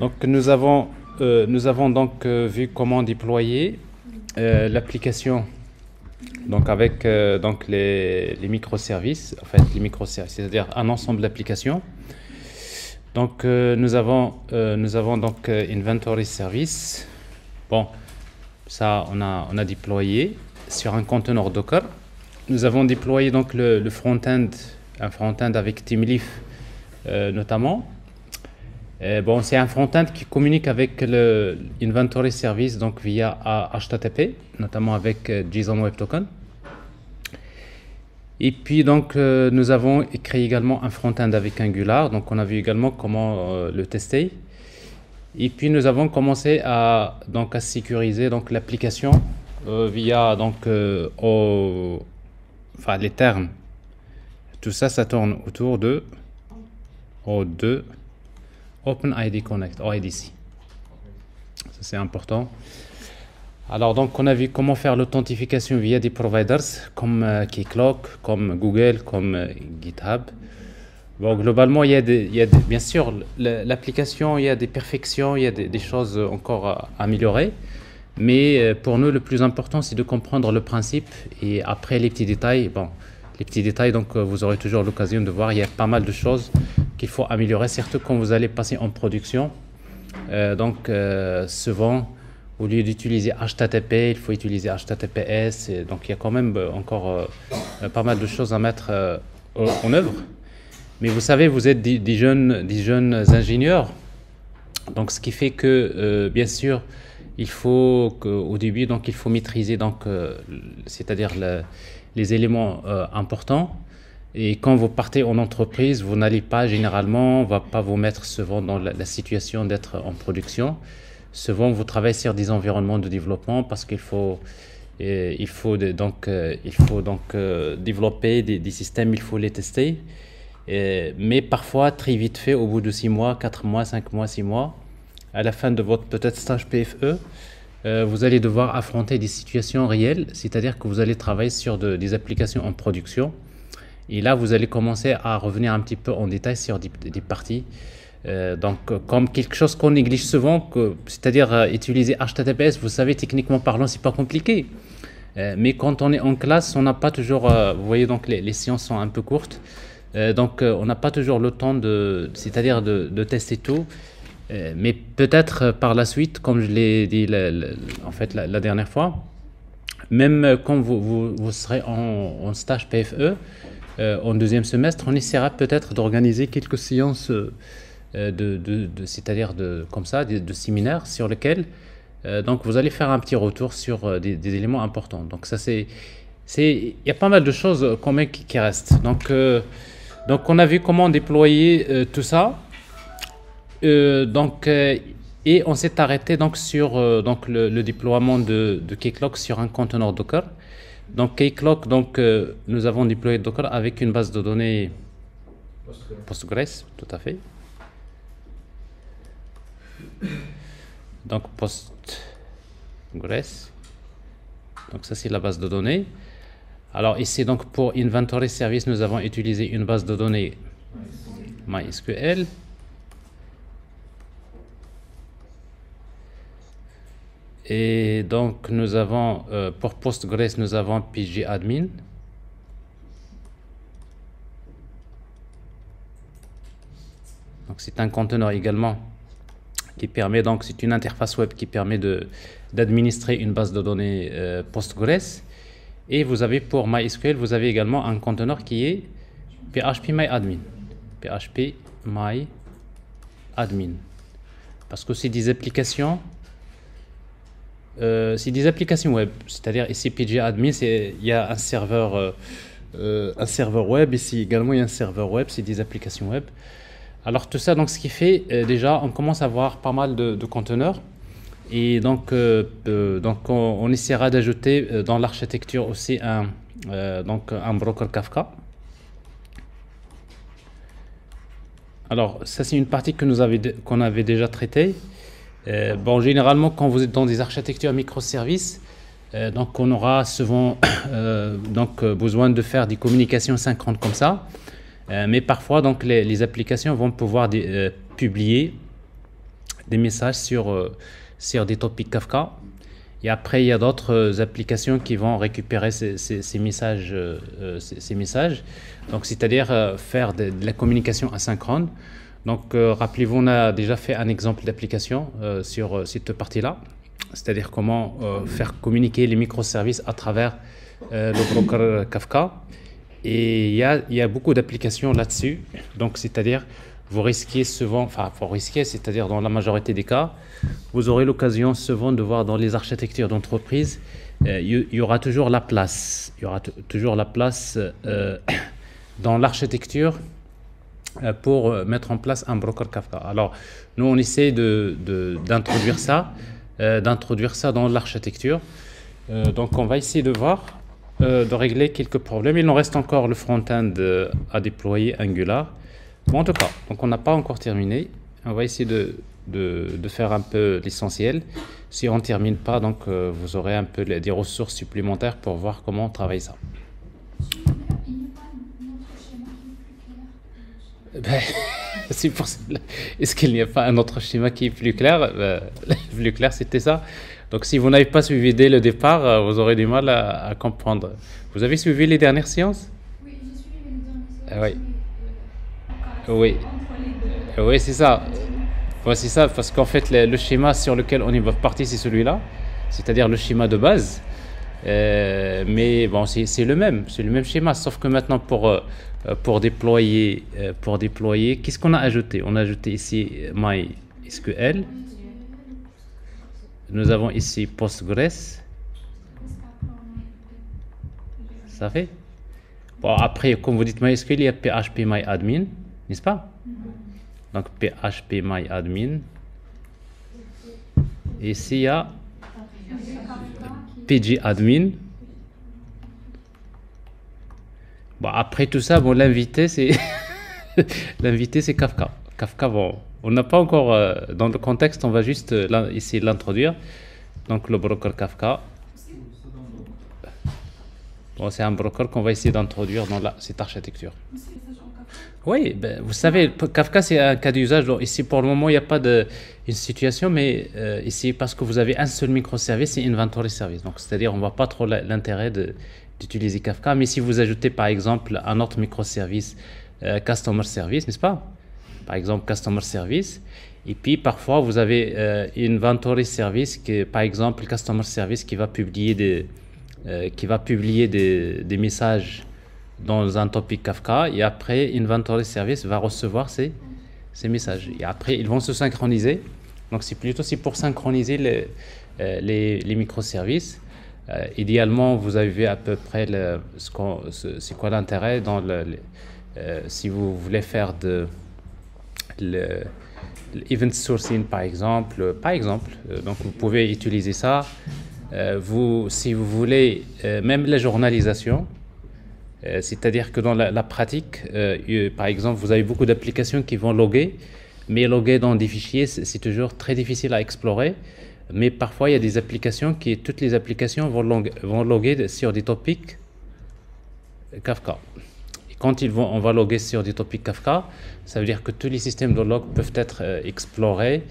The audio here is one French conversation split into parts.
Donc nous avons donc vu comment déployer l'application donc avec donc les microservices, en fait les microservices, c'est-à-dire un ensemble d'applications. Donc nous avons donc inventory service. Bon, ça on a déployé sur un conteneur Docker. Nous avons déployé donc le front-end, un front-end avec Teamleaf notamment. Bon, c'est un front-end qui communique avec le inventory service donc via HTTP, notamment avec JSON Web Token. Et puis donc nous avons créé également un front-end avec Angular, donc on a vu également comment le tester. Et puis nous avons commencé à sécuriser donc l'application via donc enfin les termes. Tout ça, ça tourne autour de OpenID Connect, OIDC. Ça c'est important. Alors donc on a vu comment faire l'authentification via des providers comme Keycloak, comme Google, comme GitHub. Bon, globalement il y a bien sûr l'application, il y a des perfections, il y a des choses encore à améliorer. Mais pour nous le plus important c'est de comprendre le principe et après les petits détails. Bon, les petits détails donc vous aurez toujours l'occasion de voir, il y a pas mal de choses qu'il faut améliorer, surtout quand vous allez passer en production. Souvent, au lieu d'utiliser HTTP, il faut utiliser HTTPS. Et donc, il y a quand même encore pas mal de choses à mettre en œuvre. Mais vous savez, vous êtes des jeunes ingénieurs. Donc, ce qui fait que, bien sûr, il faut qu'au début, donc, il faut maîtriser, c'est-à-dire les éléments importants. Et quand vous partez en entreprise, vous n'allez pas généralement, on ne va pas vous mettre souvent dans la situation d'être en production. Souvent, vous travaillez sur des environnements de développement parce qu'il faut développer des systèmes, il faut les tester. Mais parfois, très vite fait, au bout de 6 mois, 4 mois, 5 mois, 6 mois, à la fin de votre peut-être stage PFE, vous allez devoir affronter des situations réelles, c'est-à-dire que vous allez travailler sur des applications en production. Et là, vous allez commencer à revenir un petit peu en détail sur des parties. Comme quelque chose qu'on néglige souvent, c'est-à-dire utiliser HTTPS, vous savez, techniquement parlant, c'est pas compliqué. Mais quand on est en classe, on n'a pas toujours, vous voyez, donc les séances sont un peu courtes. On n'a pas toujours le temps c'est-à-dire de tester tout. Mais peut-être par la suite, comme je l'ai dit en fait la dernière fois, même quand vous serez en stage PFE, en deuxième semestre, on essaiera peut-être d'organiser quelques séances c'est-à-dire comme ça, de séminaires sur lesquels donc vous allez faire un petit retour sur des éléments importants. Donc ça il y a pas mal de choses quand même qui restent. Donc on a vu comment déployer tout ça. Et on s'est arrêté donc sur le déploiement de Keycloak sur un conteneur Docker. Donc Keycloak, nous avons déployé Docker avec une base de données Postgres, tout à fait. Donc Postgres. Donc ça c'est la base de données. Alors ici donc pour Inventory Service, nous avons utilisé une base de données MySQL. Et donc nous avons pour Postgres, nous avons pgadmin. Donc c'est un conteneur également qui permet, donc c'est une interface web qui permet d'administrer une base de données Postgres. Et vous avez pour MySQL, vous avez également un conteneur qui est phpMyAdmin. phpMyAdmin. Parce que c'est des applications web, c'est-à-dire ici pgadmin, il y a un serveur web, ici également il y a un serveur web, c'est des applications web. Alors tout ça, donc ce qui fait déjà, on commence à avoir pas mal de conteneurs et donc on essaiera d'ajouter dans l'architecture aussi un broker Kafka. Alors ça c'est une partie qu'on avait déjà traitée. Généralement, quand vous êtes dans des architectures microservices, donc on aura souvent besoin de faire des communications synchrones comme ça. Mais parfois, donc les applications vont pouvoir publier des messages sur des topics Kafka. Et après, il y a d'autres applications qui vont récupérer ces messages, ces messages. Donc, c'est-à-dire faire de la communication asynchrone. Donc, rappelez-vous, on a déjà fait un exemple d'application sur cette partie-là. C'est-à-dire comment faire communiquer les microservices à travers le broker Kafka. Et il y a beaucoup d'applications là-dessus. Donc, c'est-à-dire, vous risquez souvent, enfin, vous risquez, c'est-à-dire dans la majorité des cas, vous aurez l'occasion souvent de voir dans les architectures d'entreprise, il y aura toujours la place. Il y aura toujours la place dans l'architecture pour mettre en place un broker Kafka. Alors, nous, on essaie d'introduire ça dans l'architecture. Donc, on va essayer de voir, de régler quelques problèmes. Il nous reste encore le front-end à déployer Angular. Bon, en tout cas, donc on n'a pas encore terminé. On va essayer de faire un peu l'essentiel. Si on ne termine pas, donc vous aurez un peu des ressources supplémentaires pour voir comment on travaille ça. Ben, c'est pour cela. Est-ce qu'il n'y a pas un autre schéma qui est plus clair? Plus clair, c'était ça. Donc, si vous n'avez pas suivi dès le départ, vous aurez du mal à comprendre. Vous avez suivi les dernières séances? Oui, j'ai suivi les dernières séances. Oui. Mais, Oui. entre les deux. Oui, c'est ça. Ouais, c'est ça, parce qu'en fait, le schéma sur lequel on est parti, c'est celui-là, c'est-à-dire le schéma de base. Mais bon, c'est le même schéma, sauf que maintenant, pour déployer, qu'est-ce qu'on a ajouté? On a ajouté ici MySQL. Nous avons ici Postgres. Ça fait? Bon, après, comme vous dites MySQL, il y a PHP n'est-ce pas? Donc PHP Et ici, il y a pgadmin. Bon, après tout ça, bon, l'invité, c'est l'invité, c'est Kafka. Kafka, bon, on n'a pas encore, dans le contexte, on va juste essayer de l'introduire. Donc le broker Kafka. Bon, c'est un broker qu'on va essayer d'introduire dans cette architecture. Oui, ben, vous savez, Kafka, c'est un cas d'usage. Ici, pour le moment, il n'y a pas une situation, mais ici, parce que vous avez un seul microservice, c'est Inventory Service. Donc, c'est-à-dire, on ne voit pas trop l'intérêt d'utiliser Kafka. Mais si vous ajoutez, par exemple, un autre microservice, Customer Service, n'est-ce pas? Par exemple, Customer Service. Et puis, parfois, vous avez Inventory Service, par exemple, Customer Service qui va publier des messages dans un topic Kafka, et après Inventory Service va recevoir ces messages. Et après, ils vont se synchroniser. Donc, c'est pour synchroniser les microservices. Idéalement, vous avez à peu près c'est quoi l'intérêt si vous voulez faire l'event sourcing par exemple. Donc, vous pouvez utiliser ça. Si vous voulez, même la journalisation, c'est-à-dire que dans la pratique, par exemple, vous avez beaucoup d'applications qui vont loguer, mais loguer dans des fichiers, c'est toujours très difficile à explorer. Mais parfois, il y a des applications toutes les applications vont loguer sur des topics Kafka. Et quand on va loguer sur des topics Kafka, ça veut dire que tous les systèmes de log peuvent être explorés.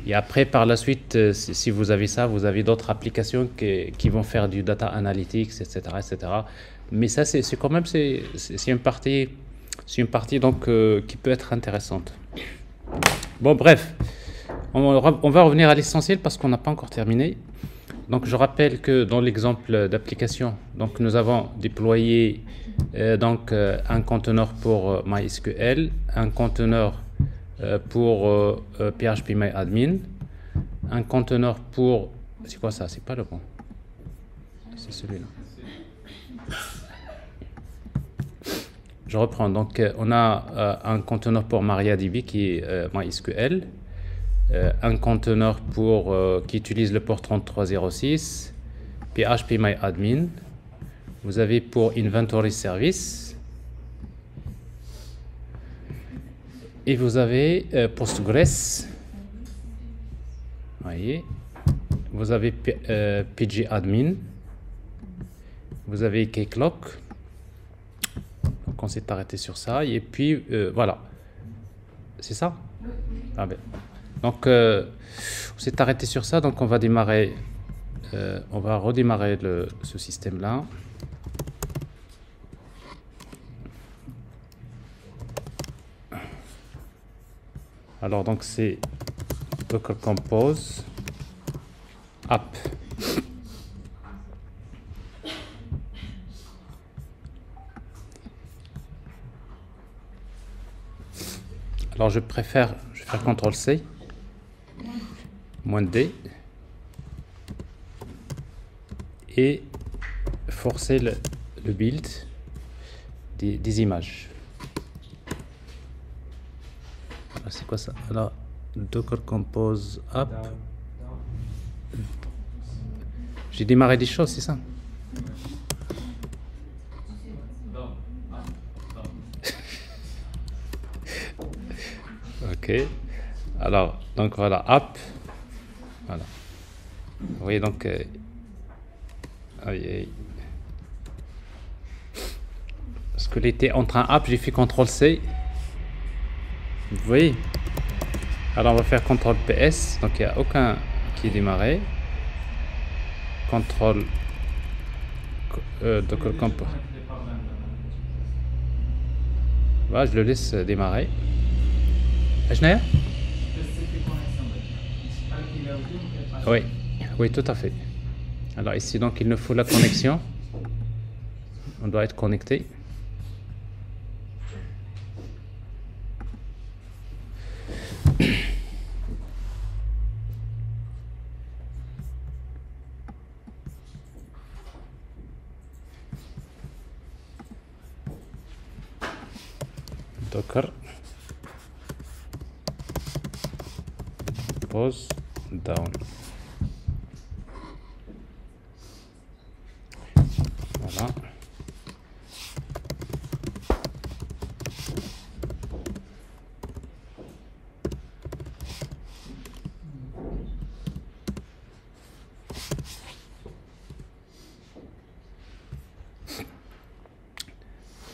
Et après, par la suite, si vous avez ça, vous avez d'autres applications qui vont faire du data analytics, etc., etc. Mais ça, c'est quand même une partie donc qui peut être intéressante. Bon, bref, on va revenir à l'essentiel parce qu'on n'a pas encore terminé. Donc, je rappelle que dans l'exemple d'application, donc nous avons déployé un conteneur pour MySQL, un conteneur pour PHPMyAdmin, un conteneur pour... C'est quoi ça? C'est pas le bon. C'est celui-là. Je reprends. Donc, on a un conteneur pour MariaDB qui est MySQL, un conteneur qui utilise le port 3306, PHPMyAdmin. Vous avez pour Inventory Service. Et vous avez Postgres. Voyez. Vous avez pgadmin. Vous avez Keycloak. Donc on s'est arrêté sur ça. Et puis voilà. C'est ça? Ah ben. Donc, on s'est arrêté sur ça. Donc, on va démarrer, on va redémarrer ce système-là. Alors, donc, c'est Docker Compose app. Alors, je vais faire CTRL-C, -D, et forcer le build des images. C'est quoi ça? Alors, Docker Compose app. J'ai démarré des choses, c'est ça? Ok. Alors, donc voilà, app. Voilà. Vous voyez donc. Parce que l'été entre un app, j'ai fait CTRL-C. Vous voyez? Alors on va faire CTRL PS, donc il n'y a aucun qui est démarré. CTRL Docker Compose. Voilà, je le laisse démarrer. Ajnaya? Oui, oui, tout à fait. Alors ici, donc il nous faut la connexion. On doit être connecté. Docker pause down. Voilà.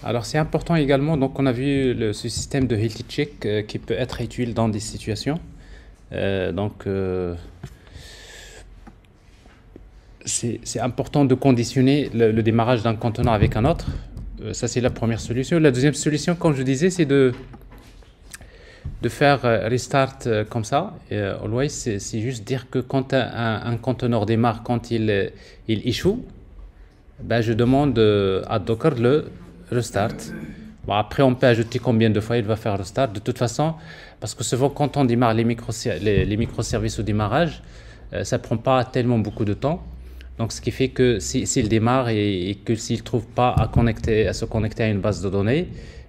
Alors c'est important également, donc on a vu ce système de health check qui peut être utile dans des situations. C'est important de conditionner le démarrage d'un conteneur avec un autre. Ça c'est la première solution. La deuxième solution, comme je disais, c'est de faire restart comme ça. Always, c'est juste dire que quand un conteneur démarre, quand il échoue, ben, je demande à Docker le restart. Bon, après, on peut ajouter combien de fois il va faire restart. De toute façon, parce que souvent, quand on démarre les microservices au démarrage, ça ne prend pas tellement beaucoup de temps. Donc, ce qui fait que s'il démarre et que s'il ne trouve pas à se connecter à une base de données,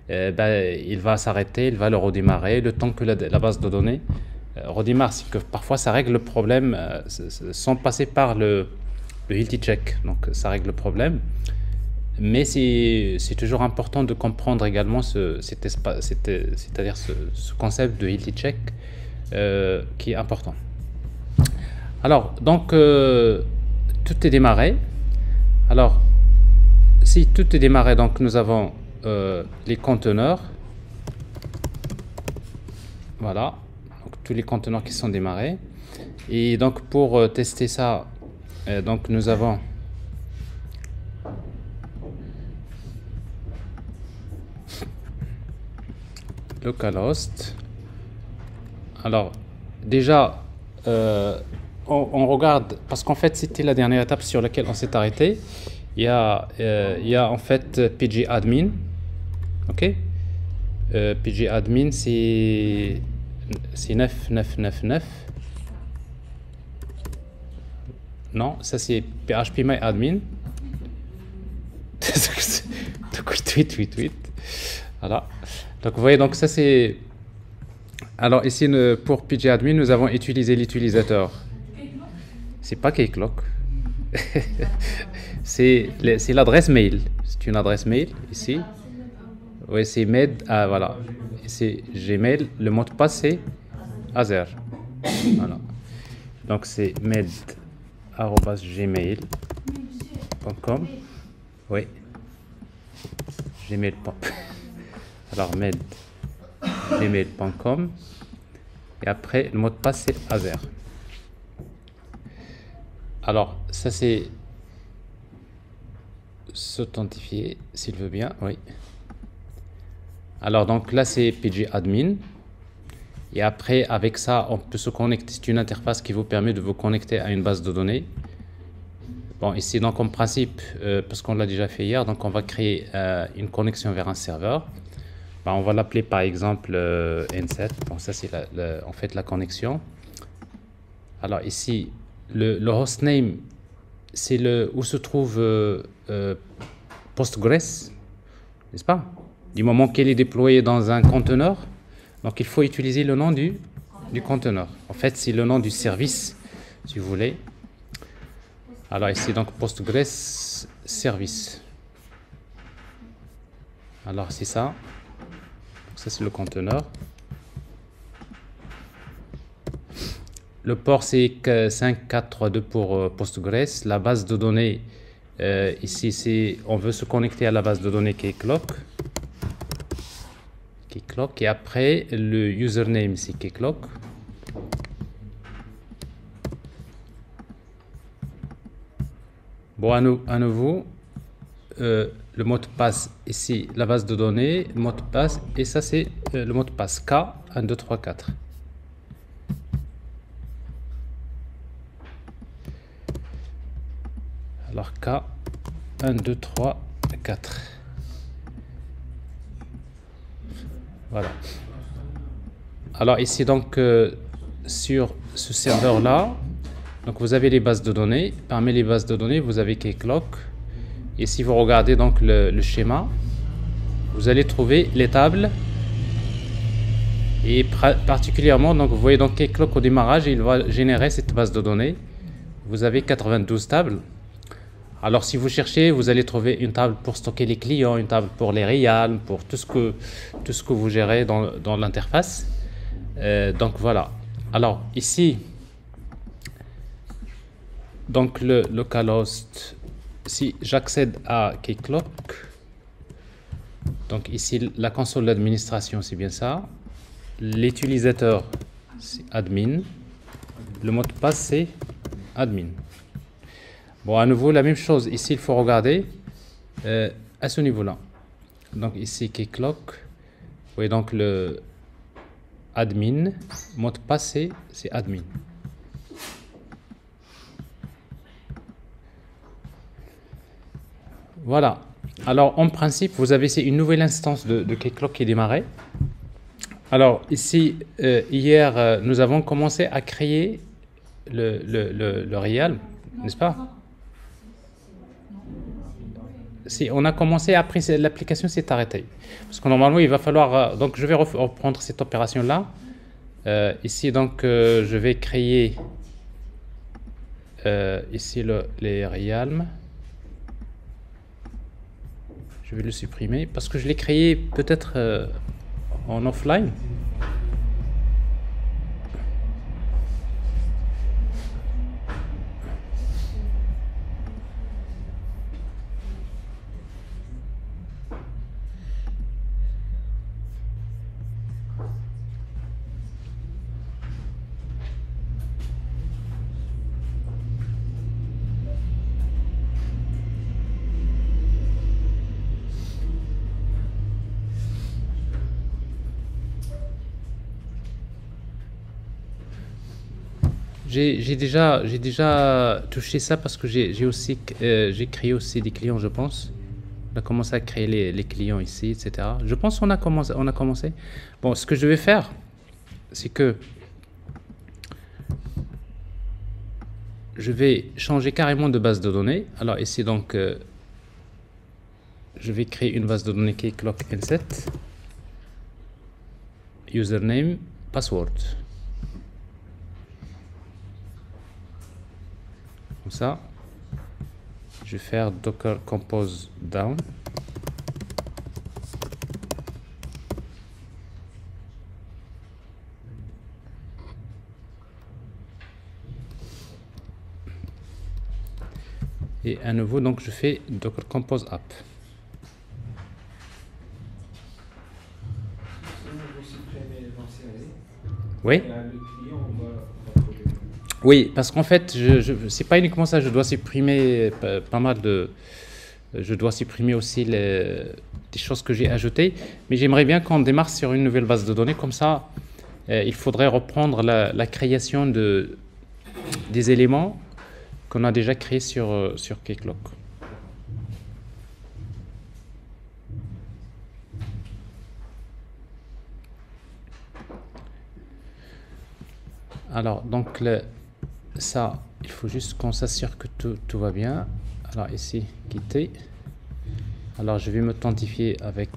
ben, il va s'arrêter, il va le redémarrer. Le temps que la base de données redémarre, c'est que parfois, ça règle le problème sans passer par le health check. Donc, ça règle le problème. Mais c'est toujours important de comprendre également c'est-à-dire ce concept de health check qui est important. Alors, donc, tout est démarré. Alors, si tout est démarré, donc nous avons les conteneurs. Voilà, donc tous les conteneurs qui sont démarrés. Et donc, pour tester ça, donc nous avons localhost. Alors, déjà, on regarde, parce qu'en fait, c'était la dernière étape sur laquelle on s'est arrêté. Il y a en fait pgadmin. Ok, pgadmin, c'est 9999. Non, ça c'est phpMyAdmin. Tweet. Voilà. Donc vous voyez, donc ça c'est. Alors ici pour pgadmin, nous avons utilisé l'utilisateur. C'est pas Keycloak. c'est l'adresse mail. C'est une adresse mail ici. Oui, c'est med. Ah, voilà. C'est Gmail. Le mot de passe c'est Azer. Voilà. Donc c'est med@gmail.com. Oui. Gmail.com. Alors med gmail.com. Et après, le mot de passe, c'est Azer. Alors, ça, c'est s'authentifier, s'il veut bien, oui. Alors, donc là, c'est pgadmin. Et après, avec ça, on peut se connecter. C'est une interface qui vous permet de vous connecter à une base de données. Bon, ici, donc, en principe, parce qu'on l'a déjà fait hier, donc on va créer une connexion vers un serveur. Ben, on va l'appeler, par exemple, N7. Bon, ça, c'est en fait la connexion. Alors, ici, le hostname, c'est où se trouve Postgres, n'est-ce pas? Du moment qu'elle est déployée dans un conteneur, donc il faut utiliser le nom du conteneur. En fait, c'est le nom du service, si vous voulez. Alors ici, donc Postgres service. Alors c'est ça. Donc, ça, c'est le conteneur. Le port, c'est 5432 pour Postgres. La base de données, ici, on veut se connecter à la base de données qui est Clock. Et après, le username, c'est Keycloak. Bon, à nouveau, le mot de passe, ici, la base de données, le mot de passe, et ça, c'est le mot de passe K, 1, 2, 3, 4. Alors, K, 1, 2, 3, 4. Voilà. Alors ici donc sur ce serveur là, donc vous avez les bases de données. Parmi les bases de données, vous avez Keycloak. Et si vous regardez donc le schéma, vous allez trouver les tables. Et particulièrement, donc vous voyez donc Keycloak au démarrage, il va générer cette base de données. Vous avez 92 tables. Alors si vous cherchez, vous allez trouver une table pour stocker les clients, une table pour les realms, pour tout ce que vous gérez dans l'interface. Donc voilà. Alors ici, donc le localhost, si j'accède à Keycloak, donc ici la console d'administration, c'est bien ça. L'utilisateur, c'est admin. Le mot de passe, c'est admin. Bon, à nouveau, la même chose. Ici, il faut regarder à ce niveau-là. Donc ici, Keycloak. Vous voyez donc le admin. Mot de passe, c'est admin. Voilà. Alors, en principe, vous avez ici une nouvelle instance de Keycloak qui est démarrée. Alors, ici, hier, nous avons commencé à créer le realm, n'est-ce pas? Si on a commencé, après l'application s'est arrêtée. Parce que normalement, il va falloir... donc, je vais reprendre cette opération-là. Ici, donc, je vais créer ici les realms. Je vais le supprimer parce que je l'ai créé peut-être en offline. J'ai déjà touché ça parce que j'ai créé aussi des clients, je pense. On a commencé à créer les clients ici, etc. Je pense qu'on a commencé. Bon, ce que je vais faire, c'est que je vais changer carrément de base de données. Alors ici, donc, je vais créer une base de données qui est Keycloak N7. Username, password. Comme ça, je vais faire docker compose down. Et à nouveau, donc je fais docker compose app. vous supprimez l'ancienneté, Oui. et le client va trouver. Oui, parce qu'en fait, c'est pas uniquement ça, je dois supprimer pas mal de. Je dois supprimer aussi des choses que j'ai ajoutées, mais j'aimerais bien qu'on démarre sur une nouvelle base de données, comme ça, il faudrait reprendre la création des éléments qu'on a déjà créés sur Keycloak. Alors, donc, ça, il faut juste qu'on s'assure que tout va bien. Alors, ici, quitter. Alors, je vais m'authentifier avec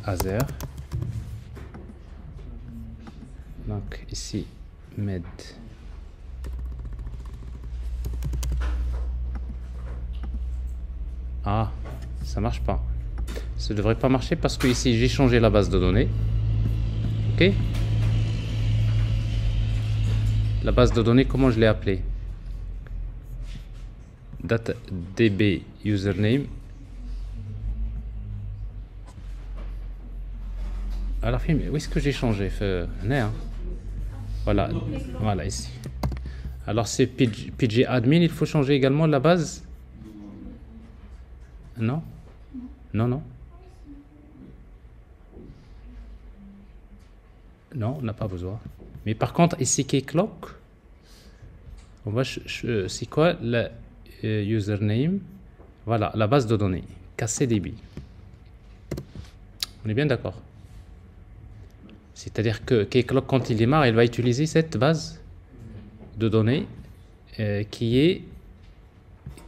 Azer. Donc, ici, med. Ah, ça marche pas. Ça devrait pas marcher parce que ici, j'ai changé la base de données. Ok? La base de données, comment je l'ai appelée? DB username. Alors, où est-ce que j'ai changé? Voilà, voilà ici. Alors, c'est PG admin, il faut changer également la base? Non? Non, non. Non, on n'a pas besoin. Mais par contre, ici, Keycloak, on va c'est quoi le username? Voilà, la base de données, KCDB. On est bien d'accord. C'est-à-dire que Keycloak, quand il démarre, il va utiliser cette base de données qui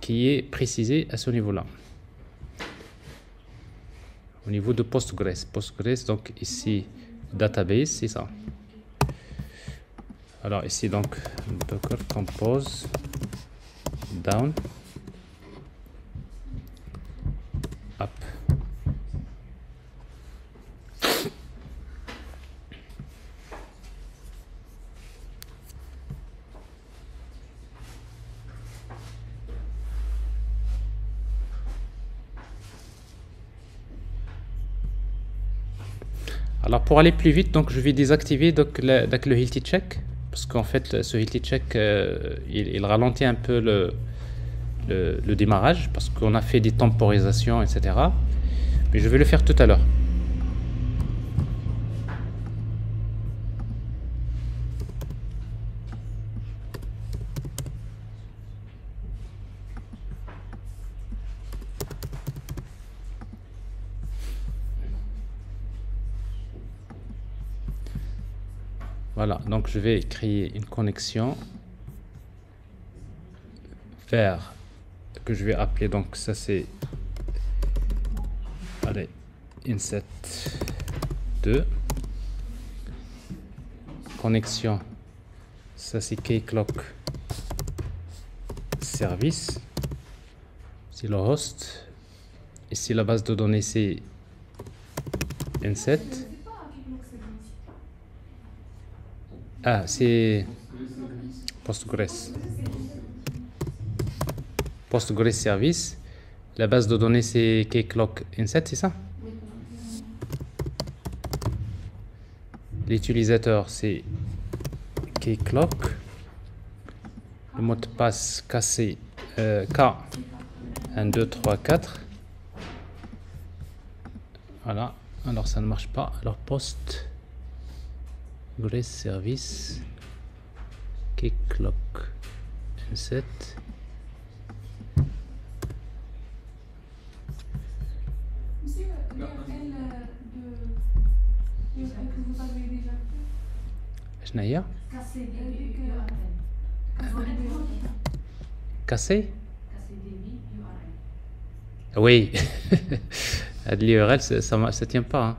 est précisée à ce niveau-là. Au niveau de Postgres. Postgres, donc ici, database, c'est ça. Alors ici, donc, docker compose down up. Alors pour aller plus vite, donc je vais désactiver donc le healthy check parce qu'en fait ce healthy check il ralentit un peu le démarrage parce qu'on a fait des temporisations, etc. Mais je vais le faire tout à l'heure. Voilà, donc je vais créer une connexion vers que je vais appeler, donc ça c'est, allez, inset 2, connexion, ça c'est Keycloak service, c'est le host, ici la base de données c'est inset. Ah, c'est Postgres. Postgres service. La base de données, c'est Keycloak Inset, c'est ça? L'utilisateur, c'est Keycloak. Le mot de passe cassé K 1, 2, 3, 4. Voilà. Alors, ça ne marche pas. Alors, post. Postgres service Keycloak Inset. C'est l'URL que vous avez déjà fait. شنو Cassé. Cassé? Oui. L'URL, ça tient pas. Hein.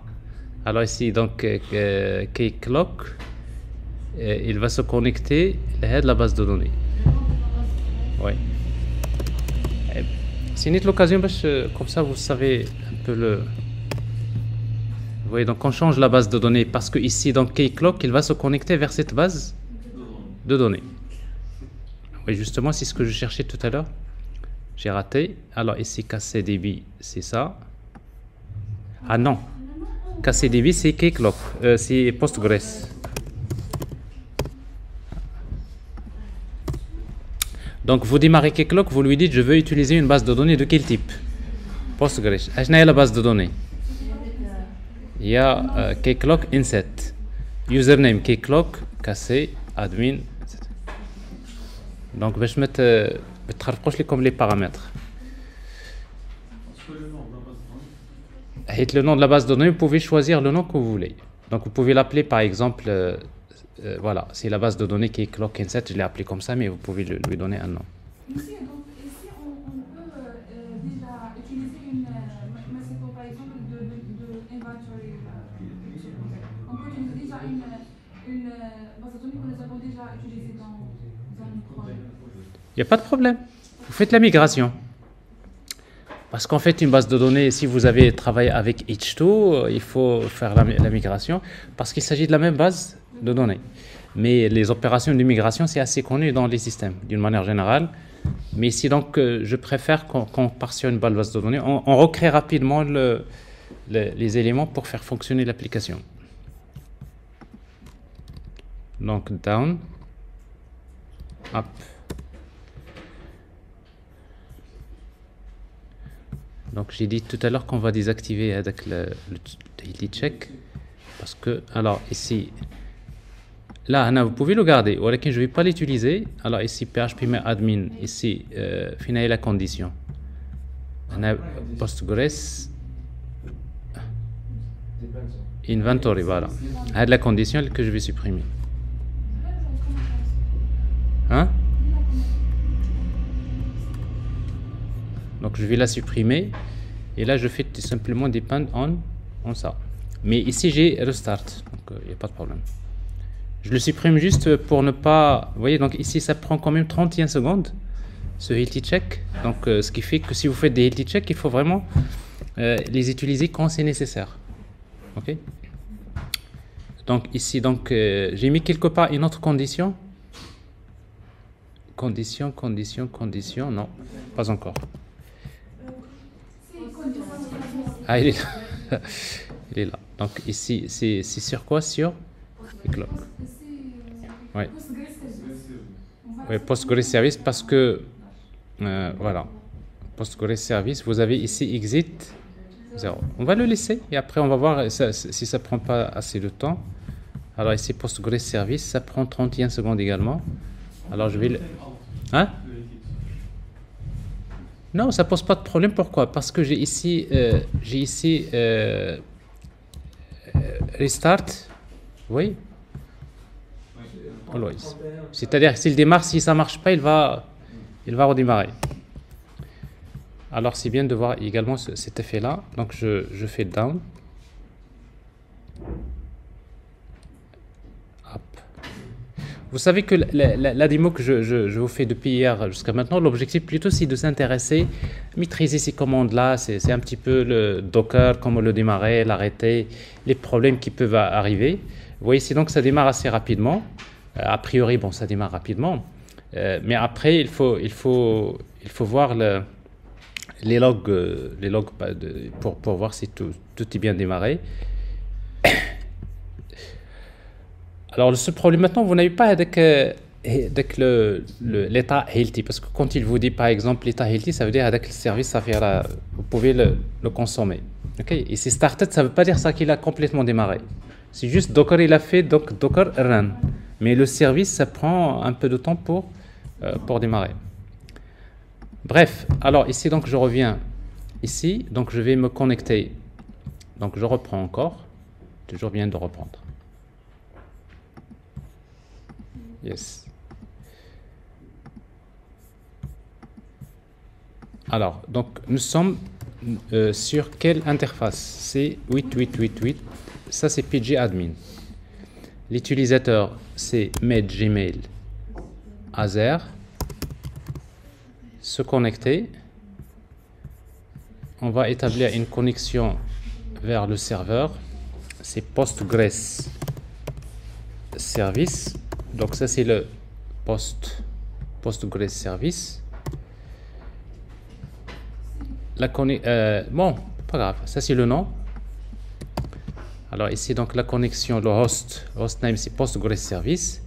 Alors ici, donc, Keycloak, il va se connecter à la base de données. Oui. C'est une l'occasion, comme ça, vous savez un peu le... Vous voyez, donc on change la base de données parce que ici, donc, Keycloak, il va se connecter vers cette base de données. Oui, justement, c'est ce que je cherchais tout à l'heure. J'ai raté. Alors ici, KCDB, c'est ça. Ah non. KCDB, c'est Keycloak. C'est Postgres. Donc, vous démarrez Keycloak, vous lui dites, je veux utiliser une base de données de quel type? Postgres. Quelle est la base de données? Il y a Keycloak Inset. Username Keycloak, KC, admin, etc. Donc, je vais mettre comme les paramètres. Le nom de la base de données, vous pouvez choisir le nom que vous voulez. Donc, vous pouvez l'appeler par exemple, voilà, c'est la base de données qui est Keycloak Inset, je l'ai appelé comme ça, mais vous pouvez lui donner un nom. Monsieur, donc ici on peut déjà utiliser une, mettons, par exemple de inventory. On peut utiliser déjà une base de données que nous avons déjà utilisée dans notre projet. Il n'y a pas de problème. Vous faites la migration. Parce qu'en fait, une base de données, si vous avez travaillé avec H2, il faut faire la migration parce qu'il s'agit de la même base de données. Mais les opérations de migration, c'est assez connu dans les systèmes, d'une manière générale. Mais ici, donc, je préfère qu'on parte sur une base de données. On recrée rapidement les éléments pour faire fonctionner l'application. Donc, down, up. Donc, j'ai dit tout à l'heure qu'on va désactiver avec le daily check. Parce que, alors, ici, là, vous pouvez le garder. Ou alors, je ne vais pas l'utiliser. Alors, ici, php-admin, ici, finir la condition. On a Postgres inventory, voilà. C'est la condition que je vais supprimer. Hein? Donc je vais la supprimer et là je fais tout simplement depend on ça. Mais ici j'ai restart, donc il n'y a pas de problème. Je le supprime juste pour ne pas... Vous voyez, donc ici ça prend quand même 31 secondes, ce healthy check. Donc ce qui fait que si vous faites des healthy check, il faut vraiment les utiliser quand c'est nécessaire. Ok. Donc ici, donc j'ai mis quelque part une autre condition. Condition, non, pas encore. Ah, il est là. Il est là. Donc ici, c'est sur quoi? Sur Keycloak. Oui. Oui, Postgres Service parce que voilà. Postgres Service, vous avez ici exit 0. On va le laisser et après on va voir si ça prend pas assez de temps. Alors ici Postgres Service, ça prend 31 secondes également. Alors je vais le... Hein? Non, ça pose pas de problème. Pourquoi? Parce que j'ai ici restart. Oui. Always. C'est-à-dire s'il démarre, si ça marche pas, il va redémarrer. Alors c'est bien de voir également cet effet-là. Donc je fais down. Up. Vous savez que la démo que je vous fais depuis hier jusqu'à maintenant, l'objectif plutôt c'est de s'intéresser, maîtriser ces commandes-là, c'est un petit peu le Docker, comment le démarrer, l'arrêter, les problèmes qui peuvent arriver. Vous voyez ici donc ça démarre assez rapidement. A priori, bon, ça démarre rapidement. Mais après, il faut voir les logs pour voir si tout est bien démarré. Alors, ce problème maintenant, vous n'avez pas avec l'état healthy, parce que quand il vous dit par exemple l'état healthy, ça veut dire avec le service, ça fait vous pouvez le consommer. Okay? Et c'est started, ça ne veut pas dire ça qu'il a complètement démarré. C'est juste Docker, il a fait donc Docker run. Mais le service, ça prend un peu de temps pour démarrer. Bref, alors ici, donc je reviens ici, donc je vais me connecter. Donc je reprends encore, toujours bien de reprendre. Yes. Alors, donc nous sommes sur quelle interface? C'est 8888. Ça, c'est pgadmin. L'utilisateur, c'est medgmail Azer. Se connecter. On va établir une connexion vers le serveur. C'est Postgres Service. Donc ça c'est le Postgres Service. Bon, pas grave, ça c'est le nom. Alors ici donc la connexion, le hostname c'est Postgres Service.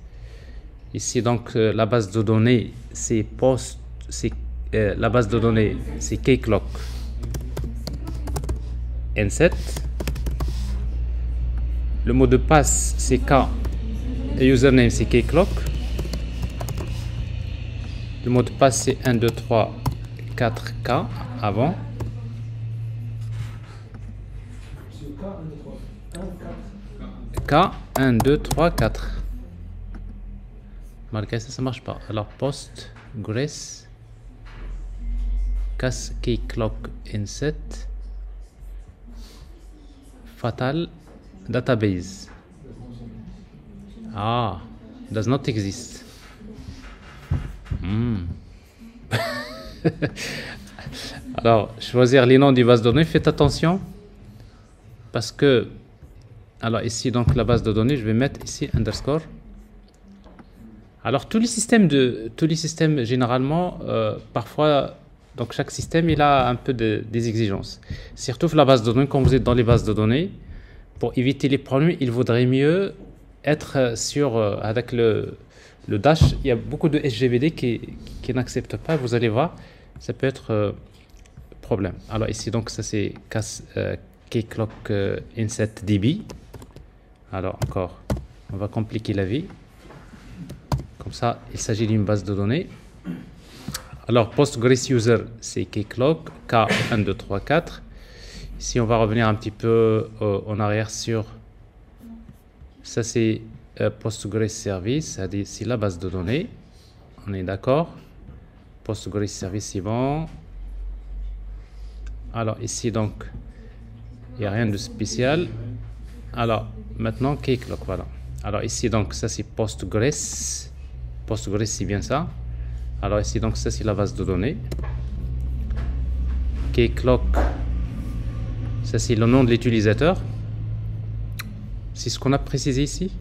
Ici donc la base de données c'est la base de données c'est Keycloak N7. Le mot de passe c'est K et username c'est Keycloak. Le mot de passe c'est 1, 2, 3, 4 K avant. K, 1, 2, 3, 4. Malgré ça, ça marche pas. Alors, Postgres, Keycloak N7, Fatal Database. Ah, does not exist. Alors, choisir les noms des bases de données, faites attention parce que, alors ici donc la base de données, je vais mettre ici underscore. Alors tous les systèmes généralement, parfois, donc chaque système il a un peu des exigences. Surtout la base de données, quand vous êtes dans les bases de données, pour éviter les problèmes, il vaudrait mieux être sur avec le Dash. Il y a beaucoup de SGBD qui n'acceptent pas. Vous allez voir, ça peut être problème. Alors ici donc ça c'est Keycloak N7 DB. Alors encore, on va compliquer la vie. Comme ça, il s'agit d'une base de données. Alors Postgres User c'est Keycloak K1, 2, 3, 4. Ici on va revenir un petit peu en arrière sur ça c'est Postgres Service, c'est la base de données. On est d'accord. Postgres Service c'est bon. Alors ici donc il n'y a rien de spécial. Alors maintenant Keycloak, voilà. Alors ici donc ça c'est Postgres c'est bien ça. Alors ici donc ça c'est la base de données. Keycloak, ça c'est le nom de l'utilisateur. C'est ce qu'on a précisé ici.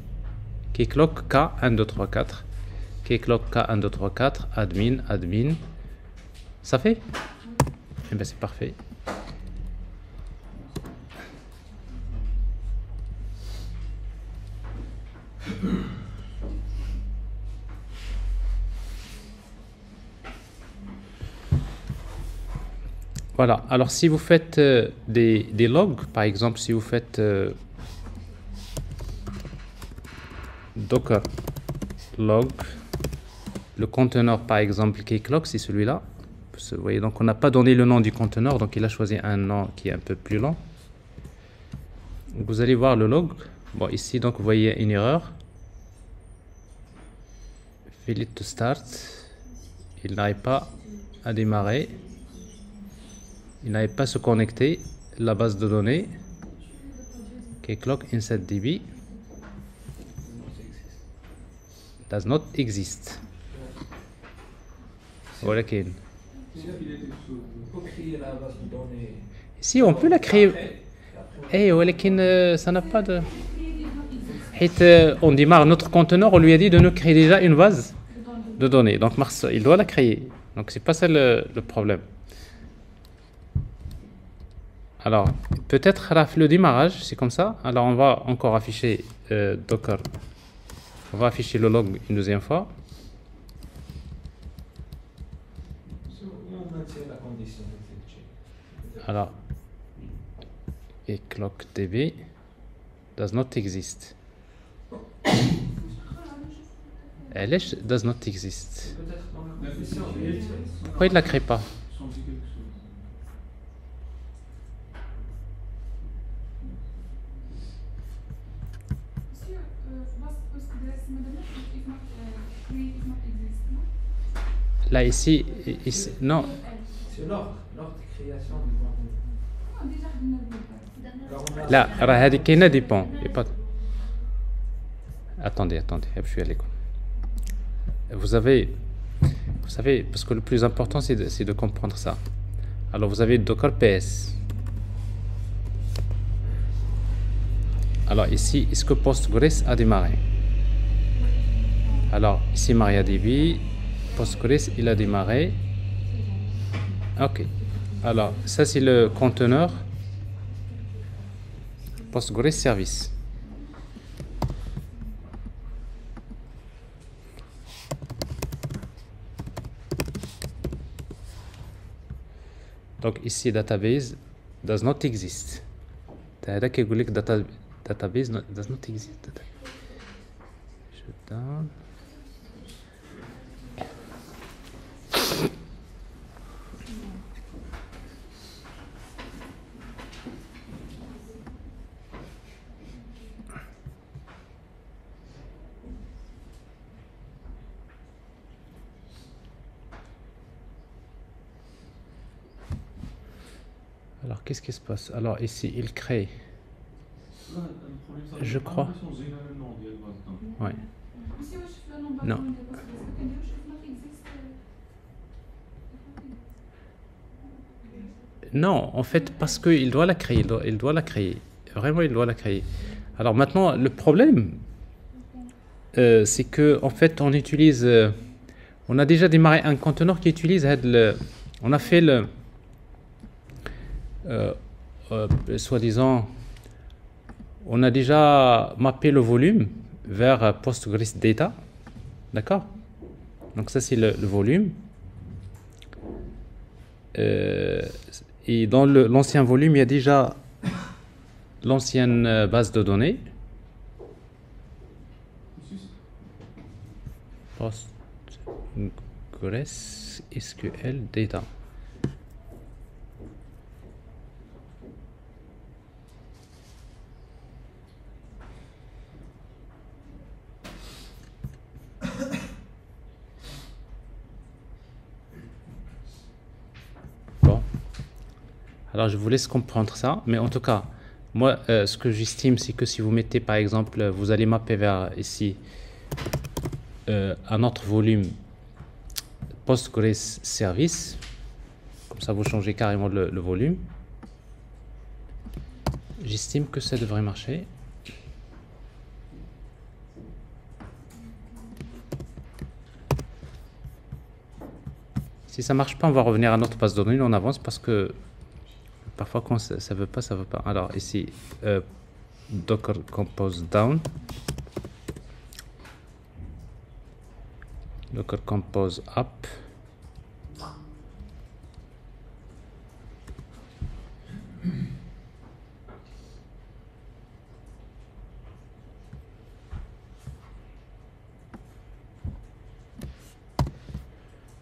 Keycloak K1, 2, 3, 4. Keycloak K1, 2, 3, 4. Admin. Ça fait? Eh bien c'est parfait. Voilà, alors si vous faites des logs, par exemple, si vous faites docker log, le conteneur par exemple Keycloak, c'est celui-là. Vous voyez, donc on n'a pas donné le nom du conteneur, donc il a choisi un nom qui est un peu plus long. Vous allez voir le log. Bon, ici, donc vous voyez une erreur. Failed to start. Il n'arrive pas à démarrer. Il n'arrive pas à se connecter. La base de données Keycloak N7DB does not exist. Voilà qu'il. On peut créer la base de données. Si on peut la créer. Eh, ça n'a pas de. On démarre notre conteneur, on lui a dit de nous créer déjà une base de données. Donc Mars, il doit la créer. Donc c'est pas ça le problème. Alors, peut-être le démarrage, c'est comme ça. Alors on va encore afficher Docker. On va afficher le log une deuxième fois. Alors, Keycloak DB does not exist. LH does not exist. Pourquoi il ne la crée pas? Là, ici non. C'est l'ordre de création du contenu. Là, هذه كاينه dépend. Attendez, je suis allé. Vous savez, parce que le plus important c'est de comprendre ça. Alors vous avez Docker PS. Alors ici, est-ce que Postgres a démarré? Alors ici MariaDB, Postgres il a démarré. Ok. Alors ça c'est le conteneur. Postgres service. Donc ici database does not exist. هذا كيقول لك database does not exist. Shut down. Alors, qu'est-ce qui se passe? Alors, ici, il crée. Je crois. Ouais. Non. Non, en fait, parce qu'il doit la créer. Il doit la créer. Vraiment, il doit la créer. Alors, maintenant, le problème, c'est que, en fait, on utilise. On a déjà démarré un conteneur qui utilise. On a fait le. Soi-disant, on a déjà mappé le volume vers Postgres Data, d'accord? Donc ça c'est le volume, et dans l'ancien volume il y a déjà l'ancienne base de données, Postgres SQL Data. Alors, je vous laisse comprendre ça, mais en tout cas, moi, ce que j'estime, c'est que si vous mettez, par exemple, vous allez mapper vers ici un autre volume Postgres Service, comme ça, vous changez carrément le volume. J'estime que ça devrait marcher. Si ça marche pas, on va revenir à notre base de données, on avance parce que parfois quand ça veut pas, ça veut pas. Alors ici, Docker Compose Down, Docker Compose Up,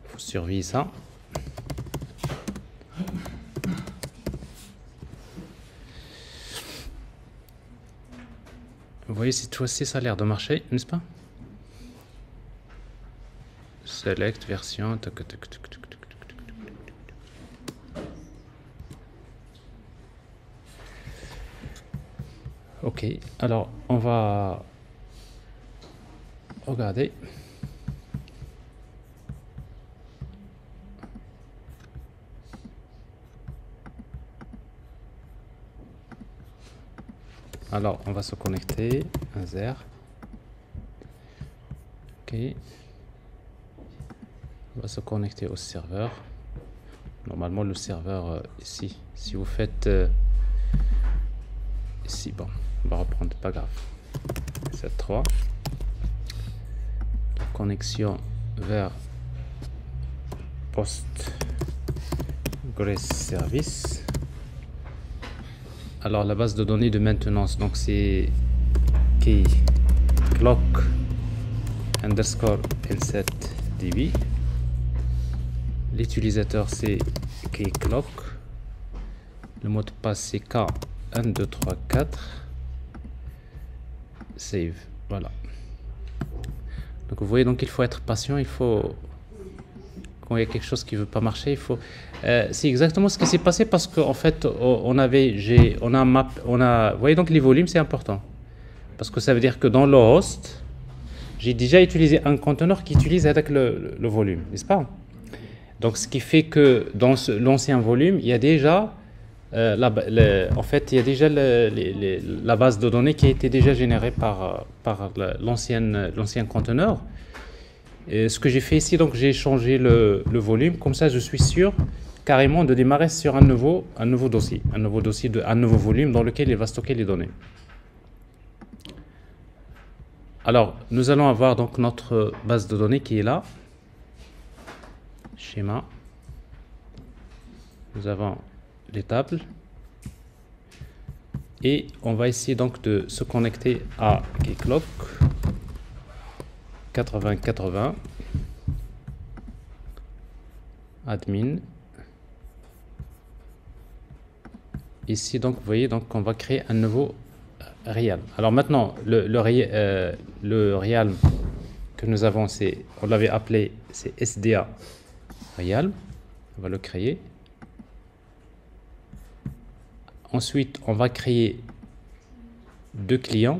faut surveiller ça. Vous voyez, cette fois-ci, ça a l'air de marcher, n'est-ce pas? Select, version, tac, tac, tac, tac, tac, tac, tac, tac. Ok, alors on va regarder. Alors, on va se connecter à Zer. Ok. On va se connecter au serveur. Normalement, le serveur ici. Si vous faites ici, bon, on va reprendre, pas grave. 7.3. Connexion vers Postgres Service. Alors la base de données de maintenance, donc c'est key clock underscore n7db. L'utilisateur c'est key clock. Le mot de passe c'est k1234. Save. Voilà. Donc vous voyez, donc il faut être patient. Il faut, quand il y a quelque chose qui veut pas marcher, il faut. C'est exactement ce qui s'est passé parce qu'en fait, vous voyez, donc les volumes, c'est important. Parce que ça veut dire que dans le host, j'ai déjà utilisé un conteneur qui utilise avec le volume, n'est-ce pas? Donc, ce qui fait que dans l'ancien volume, il y a déjà, en fait, il y a déjà la base de données qui a été déjà générée par l'ancien conteneur. Et ce que j'ai fait ici, donc j'ai changé le volume, comme ça je suis sûr carrément de démarrer sur un nouveau dossier, un nouveau volume dans lequel il va stocker les données. Alors, nous allons avoir donc notre base de données qui est là. Schéma. Nous avons les tables. Et on va essayer donc de se connecter à Keycloak 8080 admin. Ici donc vous voyez donc on va créer un nouveau Realm. Alors maintenant le Realm que nous avons, on l'avait appelé, c'est SDA Realm. On va le créer. Ensuite, on va créer 2 clients.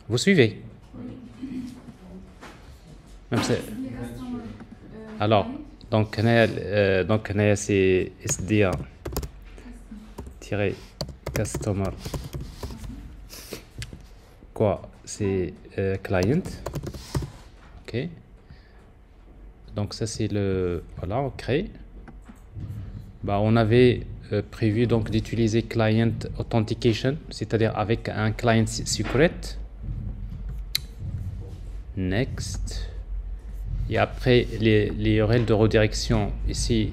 Vous suivez? Même alors, donc c'est SDA-customer. Quoi? C'est client. Ok. Donc ça c'est le, voilà, on crée. Bah, on avait prévu donc d'utiliser client authentication, c'est-à-dire avec un client secret. Next. Et après les URL de redirection ici,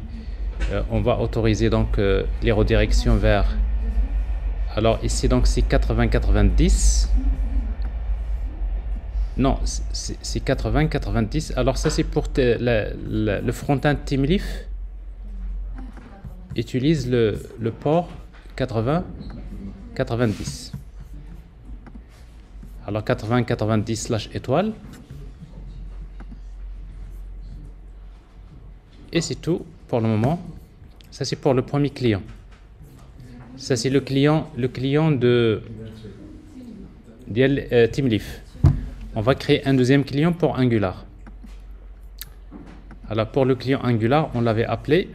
on va autoriser donc les redirections vers, alors ici donc c'est 80-90. Non, c'est 80-90. Alors ça c'est pour le front-end TeamLeaf utilise le port 80-90. Alors 80-90/étoile. Et c'est tout pour le moment. Ça c'est pour le premier client. Ça c'est le client de TeamLeaf. On va créer un deuxième client pour Angular. Alors pour le client Angular, on l'avait appelé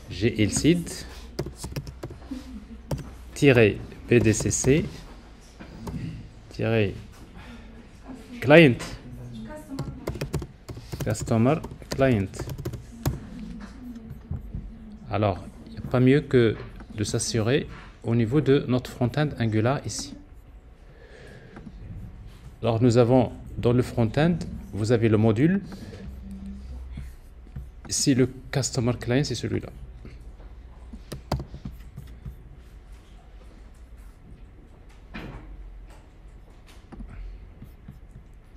glseed-bdcc-client customer client. Alors, il n'y a pas mieux que de s'assurer au niveau de notre front-end Angular ici. Alors, nous avons dans le front-end, vous avez le module. Ici, le customer client, c'est celui-là.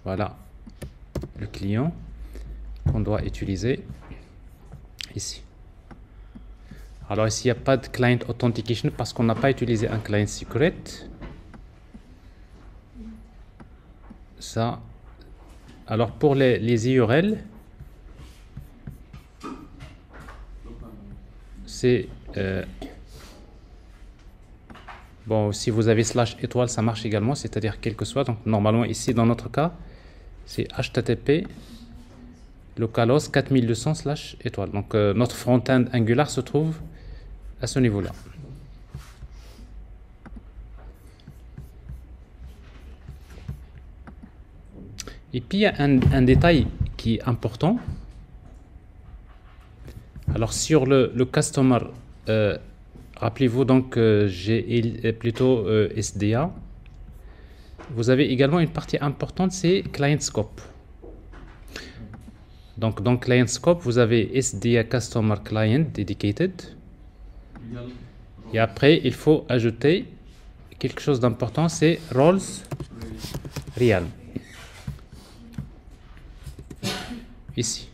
Voilà le client qu'on doit utiliser ici. Alors ici, il n'y a pas de client authentication parce qu'on n'a pas utilisé un client secret. Ça. Alors pour les URL, c'est bon, si vous avez /étoile, ça marche également, c'est-à-dire quel que soit. Donc normalement ici dans notre cas, c'est http localhost 4200/étoile. Donc notre front-end Angular se trouve à ce niveau-là. Et puis il y a un détail qui est important. Alors sur le customer, rappelez-vous donc plutôt SDA. Vous avez également une partie importante, c'est client scope. Donc dans client scope, vous avez SDA customer client dedicated. Et après, il faut ajouter quelque chose d'important, c'est roles real. Ici.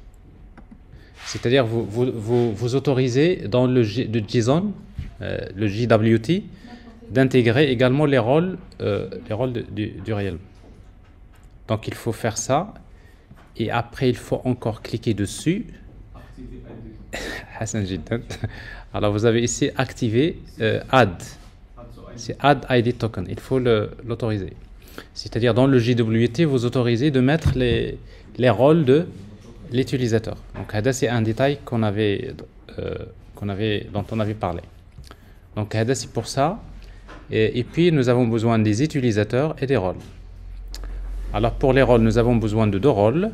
C'est-à-dire vous autorisez dans le JSON, le JWT, d'intégrer également les rôles du Realm. Donc il faut faire ça. Et après, il faut encore cliquer dessus. Hassan Jiddan. Alors vous avez ici activé add. C'est add ID token. Il faut l'autoriser. C'est-à-dire dans le JWT, vous autorisez de mettre les rôles de l'utilisateur. Donc c'est un détail dont on avait parlé. Donc c'est pour ça. Et puis nous avons besoin des utilisateurs et des rôles. Alors pour les rôles, nous avons besoin de 2 rôles.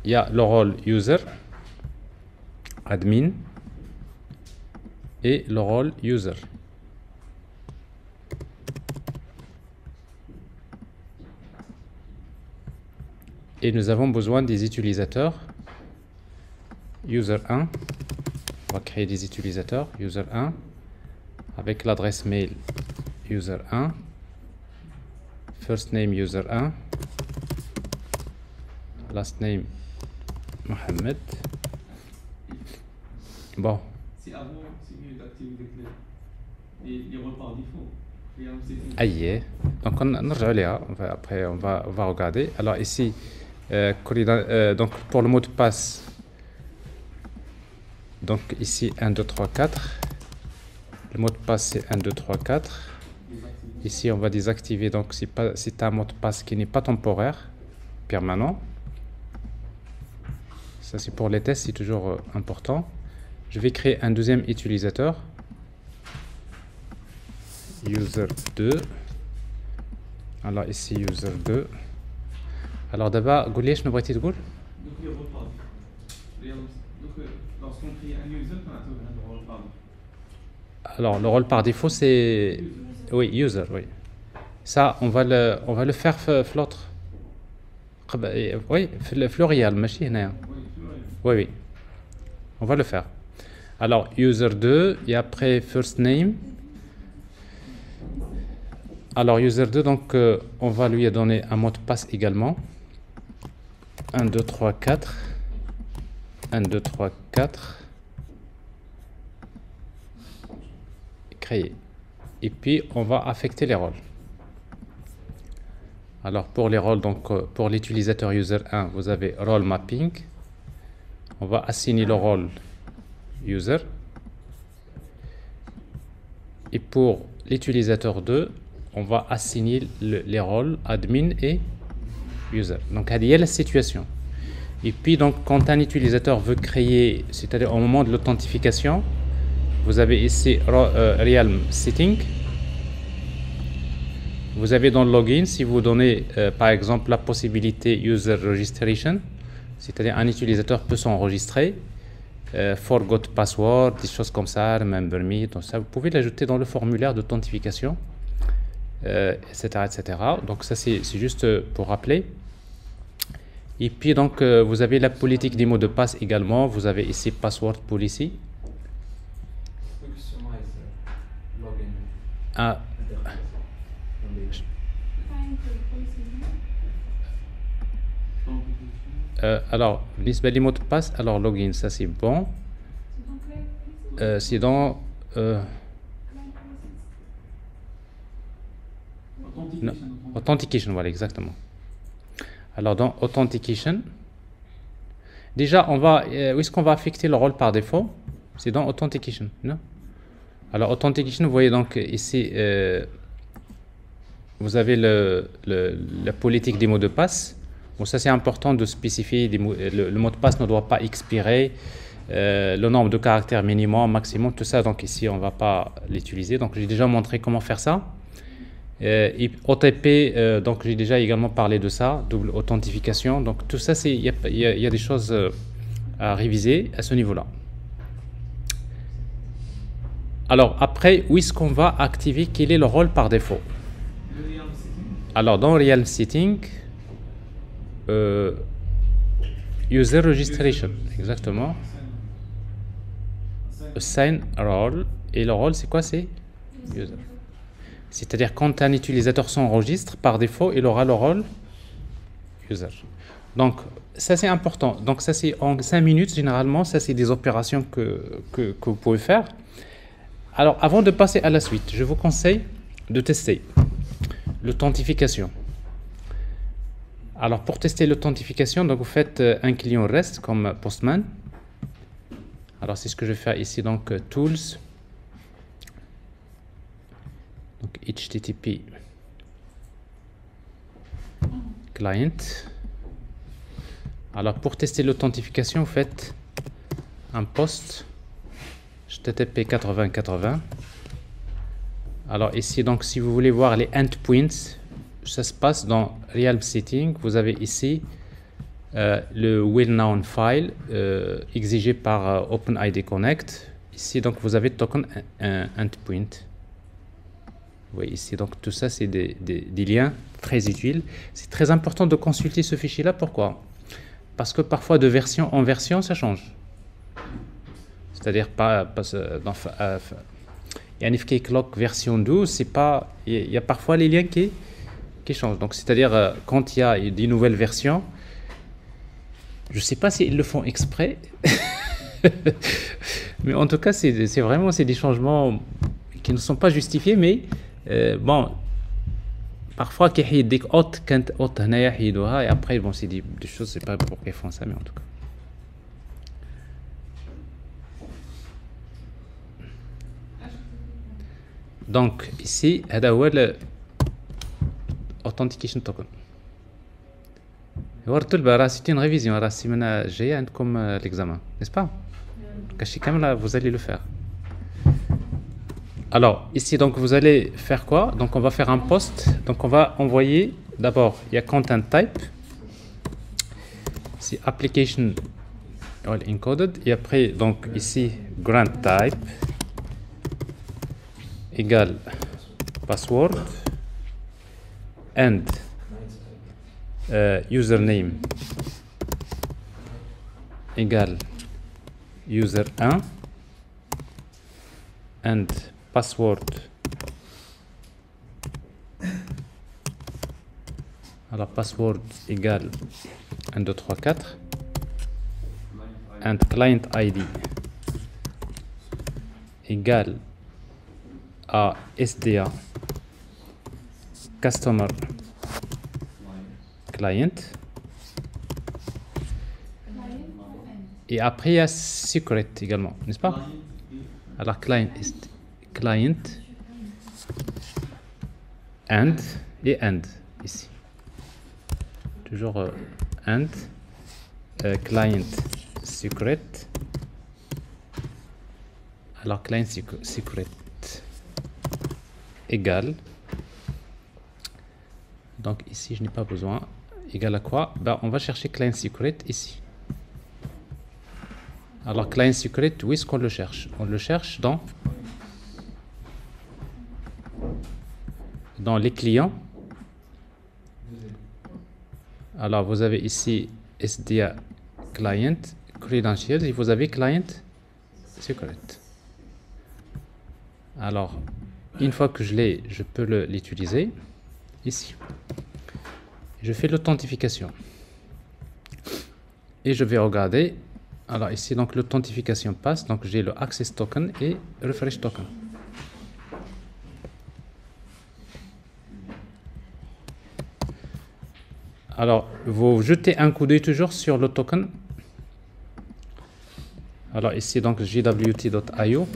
il y a le rôle user, admin, et le rôle user. Et nous avons besoin des utilisateurs. User 1, on va créer des utilisateurs. User 1, avec l'adresse mail user 1, first name user 1, last name Mohamed. Bon. C'est avant, c'est mieux d'activer les rôles par défaut. Aïe. Donc on après on va regarder. Alors ici, donc pour le mot de passe, donc ici 1, 2, 3, 4. Le mot de passe c'est 1, 2, 3, 4. Ici on va désactiver, donc c'est un mot de passe qui n'est pas temporaire, permanent. Ça c'est pour les tests, c'est toujours important. Je vais créer un deuxième utilisateur. User 2. Alors ici user 2. Alors d'abord, قوليش نبغيتي تقول؟ Donc les rôles par défaut. Donc lorsqu'on crée un user, on a un rôle par défaut. Alors le rôle par défaut c'est oui user, oui. Ça on va le faire في l'autre. Oui, في Florial ماشي هنايا. Oui oui. On va le faire. Alors user 2 et après first name. Alors user 2, donc on va lui donner un mot de passe également. 1, 2, 3, 4. 1, 2, 3, 4. Créer. Et puis on va affecter les rôles. Alors pour les rôles, donc pour l'utilisateur user 1, vous avez role mapping. On va assigner le rôle user. Et pour l'utilisateur 2, on va assigner les rôles admin et user. Donc, il y a la situation. Et puis, donc, quand un utilisateur veut créer, c'est-à-dire au moment de l'authentification, vous avez ici Realm Setting. Vous avez dans le login, si vous donnez par exemple la possibilité User Registration, c'est-à-dire un utilisateur peut s'enregistrer, Forgot Password, des choses comme ça, Remember Me, tout ça, vous pouvez l'ajouter dans le formulaire d'authentification. Etc., etc. Donc ça c'est juste pour rappeler. Et puis donc vous avez la politique des mots de passe également. Vous avez ici password policy. Ah. Alors les mots de passe. Alors login, ça c'est bon. C'est dans non, authentication, voilà, exactement. Alors dans authentication, déjà on va, où est-ce qu'on va affecter le rôle par défaut? C'est dans authentication, non? Alors authentication, vous voyez donc ici, vous avez la politique des mots de passe. Bon, ça c'est important de spécifier, le mot de passe ne doit pas expirer, le nombre de caractères minimum, maximum, tout ça. Donc ici on ne va pas l'utiliser. Donc j'ai déjà montré comment faire ça. OTP, donc j'ai déjà également parlé de ça, double authentification. Donc tout ça, il y a des choses à réviser à ce niveau-là. Alors après, où est-ce qu'on va activer? Quel est le rôle par défaut? Alors dans Realm Setting, User Registration, exactement. Assign role, et le rôle c'est quoi? C'est user. C'est-à-dire quand un utilisateur s'enregistre, par défaut, il aura le rôle user. Donc ça c'est important. Donc ça c'est en 5 minutes généralement, ça c'est des opérations que vous pouvez faire. Alors avant de passer à la suite, je vous conseille de tester l'authentification. Alors pour tester l'authentification, donc vous faites un client REST comme Postman. Alors c'est ce que je vais faire ici, donc Tools. Donc HTTP client. Alors pour tester l'authentification, vous faites un post HTTP 8080. Alors ici, donc si vous voulez voir les endpoints, ça se passe dans Realm Setting. Vous avez ici le well-known file exigé par OpenID Connect. Ici, donc, vous avez token endpoint. Oui, ici, donc, tout ça, c'est des liens très utiles. C'est très important de consulter ce fichier-là. Pourquoi? Parce que parfois, de version en version, ça change. C'est-à-dire, dans Yannick Clock version 12, c'est pas, il y a parfois les liens qui changent. Donc, c'est-à-dire, quand il y a des nouvelles versions, je ne sais pas s'ils le font exprès, mais en tout cas, c'est vraiment des changements qui ne sont pas justifiés, mais bon, parfois, qu'il y a des autres, et après, bon, c'est des choses, c'est pas pour qu'ils font ça, mais en tout cas. Donc, ici, c'est l'authentication token. C'est une révision, j'ai comme l'examen, n'est-ce pas? Vous allez le faire. Alors, ici, donc, vous allez faire quoi? Donc, on va faire un post. Donc, on va envoyer, d'abord, il y a content type. C'est application all encoded. Et après, donc, ici, grant type égale password and username égale user1 and password. Alors password égale 1 2 3 4 and client ID égale à SDA customer client. Et après il y a secret également, n'est-ce pas? Alors client and et and ici. Toujours and client secret. Alors client secret égale. Donc ici je n'ai pas besoin. Égal à quoi? Ben, on va chercher client secret ici. Alors client secret, où est-ce qu'on le cherche? On le cherche dans les clients. Alors vous avez ici SDA client credentials et vous avez client secret. Alors une fois que je l'ai, je peux l'utiliser ici. Je fais l'authentification et je vais regarder. Alors ici donc l'authentification passe, donc j'ai le access token et refresh token. Alors vous jetez un coup d'œil toujours sur le token. Alors ici donc jwt.io.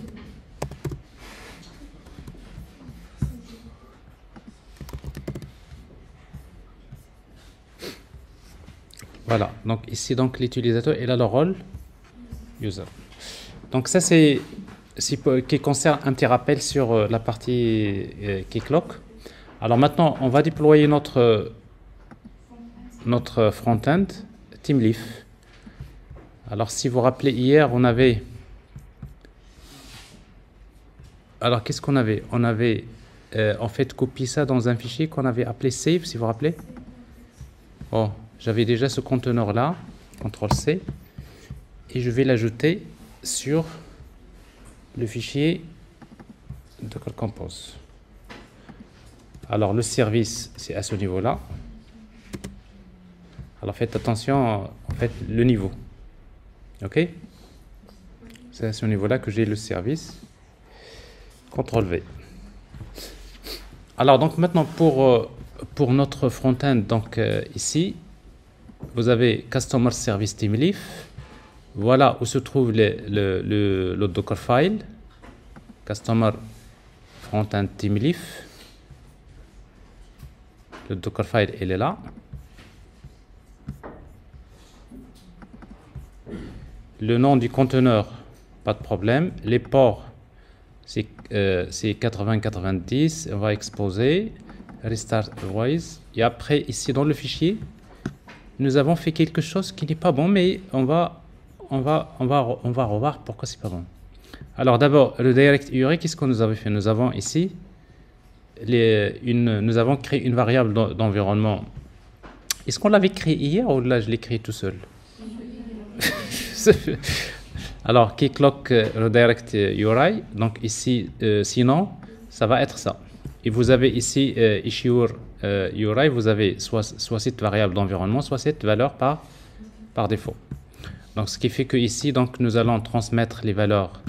Voilà, donc ici donc l'utilisateur il a le rôle user. Donc ça c'est qui concerne un petit rappel sur la partie Keycloak. Alors maintenant on va déployer notre front-end TeamLeaf. Alors si vous vous rappelez hier on avait, alors qu'est-ce qu'on avait? On avait en fait copié ça dans un fichier qu'on avait appelé save, si vous vous rappelez. Oh, j'avais déjà ce conteneur là, CTRL-C, et je vais l'ajouter sur le fichier Docker Compose. Alors le service, c'est à ce niveau-là. Alors faites attention, en fait, le niveau. Ok? C'est à ce niveau-là que j'ai le service. CTRL-V. Alors donc maintenant pour notre front-end, donc ici, vous avez Customer Service TeamLeaf. Voilà où se trouve le Docker file. Customer Front-end TeamLeaf. Le Docker file, il est là. Le nom du conteneur, pas de problème. Les ports, c'est 80-90. On va exposer. Restart voice. Et après, ici dans le fichier, nous avons fait quelque chose qui n'est pas bon, mais on va revoir pourquoi c'est pas bon. Alors d'abord, le direct URI, qu'est-ce que nous avons fait? Nous avons ici, nous avons créé une variable d'environnement. Est-ce qu'on l'avait créé hier ou là je l'ai créé tout seul? Alors, keyclock redirect URI, donc ici, sinon, ça va être ça. Et vous avez ici issuer URI, vous avez soit cette variable d'environnement, soit cette valeur par défaut. Donc, ce qui fait que ici, donc, nous allons transmettre les valeurs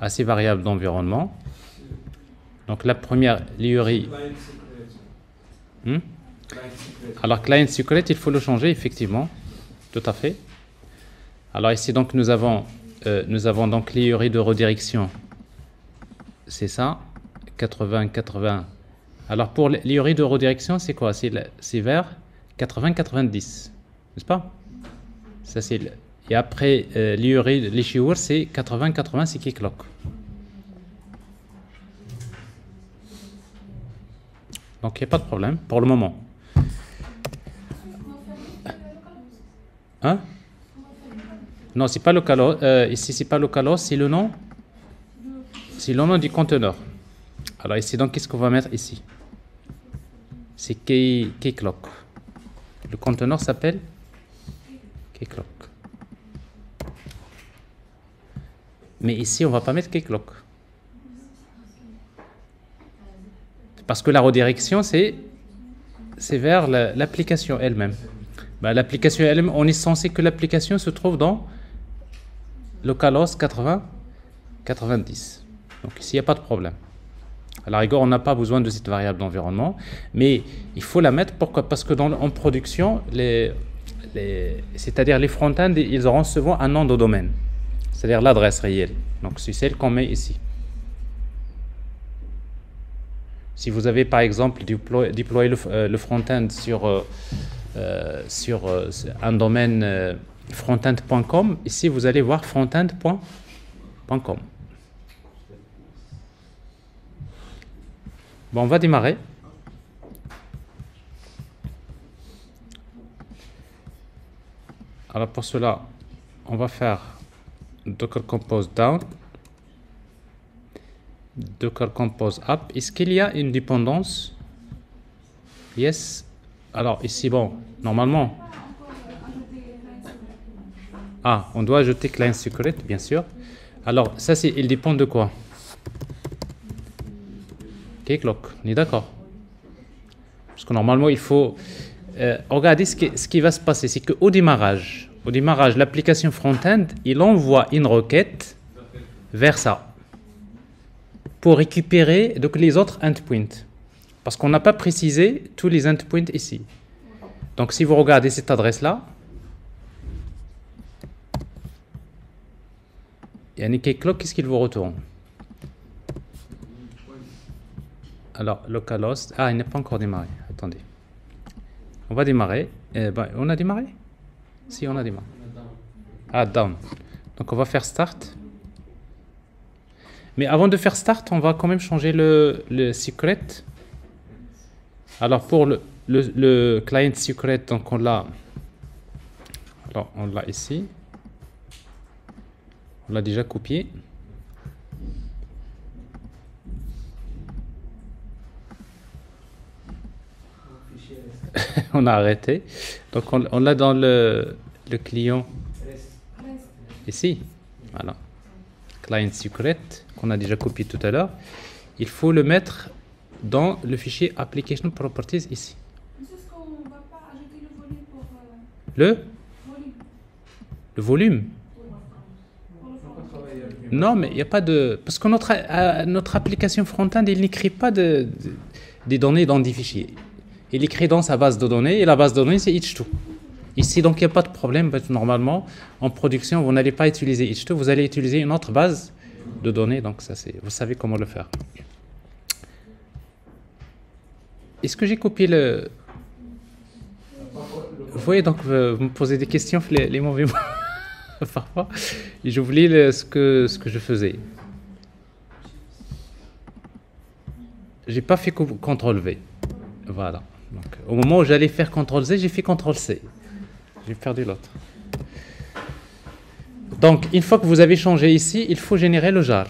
à ces variables d'environnement. Donc, la première, l'URI. Alors, client secret, il faut le changer, effectivement. Tout à fait. Alors, ici, donc, nous avons donc l'IURI de redirection. C'est ça. 80, 80. Alors, pour l'IURI de redirection, c'est quoi? C'est vers 80, 90. N'est-ce pas? Ça, c'est et après, l'IURI, l'issuer, c'est 80, 80, c'est keyclock. Donc, il n'y a pas de problème pour le moment. Hein? Non, c'est pas localhost. Ici, c'est pas localhost, c'est le nom. C'est le nom du conteneur. Alors ici, donc, qu'est-ce qu'on va mettre ici? C'est keyclock. Le conteneur s'appelle keyclock. Mais ici, on va pas mettre keyclock. Parce que la redirection, c'est vers l'application elle-même. Ben, l'application elle-même, on est censé que l'application se trouve dans localhost 80, 90. Donc ici, il n'y a pas de problème. À la rigueur, on n'a pas besoin de cette variable d'environnement, mais il faut la mettre. Pourquoi? Parce que en production, c'est-à-dire les front-end, ils auront souvent un nom de domaine, c'est-à-dire l'adresse réelle. Donc c'est celle qu'on met ici. Si vous avez par exemple déployé le front-end sur un domaine frontend.com, ici vous allez voir frontend.com. Bon, on va démarrer. Alors pour cela, on va faire docker compose down, docker compose up. Est-ce qu'il y a une dépendance? Yes. Alors ici, bon, normalement. Ah, on doit ajouter client secret, bien sûr. Alors ça, il dépend de quoi? Keyclock, on est d'accord? Parce que normalement, il faut... regardez ce qui va se passer, c'est qu'au démarrage, l'application front-end, il envoie une requête vers ça pour récupérer donc, les autres endpoints. Parce qu'on n'a pas précisé tous les endpoints ici. Donc, si vous regardez cette adresse-là, il y a un keyclock, qu'est-ce qu'il vous retourne? Alors, localhost, il n'est pas encore démarré. Attendez. On va démarrer. On a démarré? Si, on a démarré. Ah, down. Donc, on va faire start. Mais avant de faire start, on va quand même changer le secret. Alors, pour le client secret, donc on l'a ici. On l'a déjà copié. On a arrêté. Donc on l'a dans le client ici. Voilà. Client secret qu'on a déjà copié tout à l'heure. Il faut le mettre dans le fichier application properties ici. C'est ce qu'on ne va pas ajouter le volume pour le volume. Non, mais il n'y a pas de... Parce que notre application front-end, il n'écrit pas des données dans des fichiers. Il écrit dans sa base de données, et la base de données, c'est H2. Ici, donc, il n'y a pas de problème. Normalement, en production, vous n'allez pas utiliser H2, vous allez utiliser une autre base de données. Donc, ça, vous savez comment le faire. Est-ce que j'ai copié le... Vous voyez, donc, vous me posez des questions, les mauvais mots. Parfois, et j'oublie ce que je faisais. J'ai pas fait CTRL V. Voilà. Donc, au moment où j'allais faire CTRL Z, j'ai fait CTRL C. J'ai perdu l'autre. Donc, une fois que vous avez changé ici, il faut générer le jar.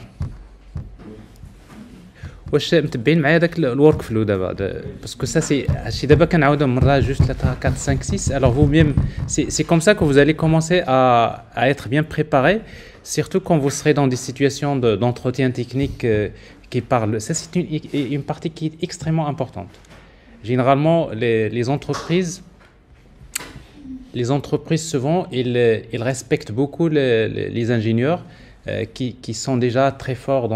واش متبعين معايا داك الورك فلو دابا باسكو سا سي هادشي دابا كنعاودو مره جوج 3 4 5 6 alors vous même c'est comme ça que vous allez commencer à être bien préparé, surtout quand vous serez dans des situations d'entretien technique qui parlent. Ça c'est une partie qui est extrêmement importante. Généralement les entreprises souvent ils respectent beaucoup les ingénieurs qui sont déjà très forts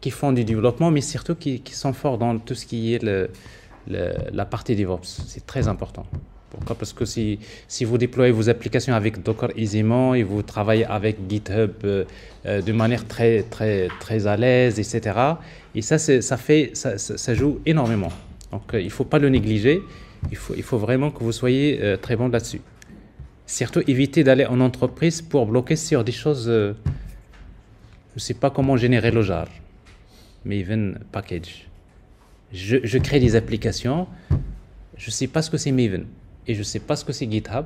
qui font du développement, mais surtout qui sont forts dans tout ce qui est la partie DevOps. C'est très important. Pourquoi? Parce que si vous déployez vos applications avec Docker aisément et vous travaillez avec GitHub de manière très, très, très à l'aise, etc. Et ça joue énormément. Donc il ne faut pas le négliger. Il faut vraiment que vous soyez très bon là-dessus. Surtout éviter d'aller en entreprise pour bloquer sur des choses. Je ne sais pas comment générer le jar. Maven package. Je crée des applications, je ne sais pas ce que c'est Maven et je ne sais pas ce que c'est GitHub.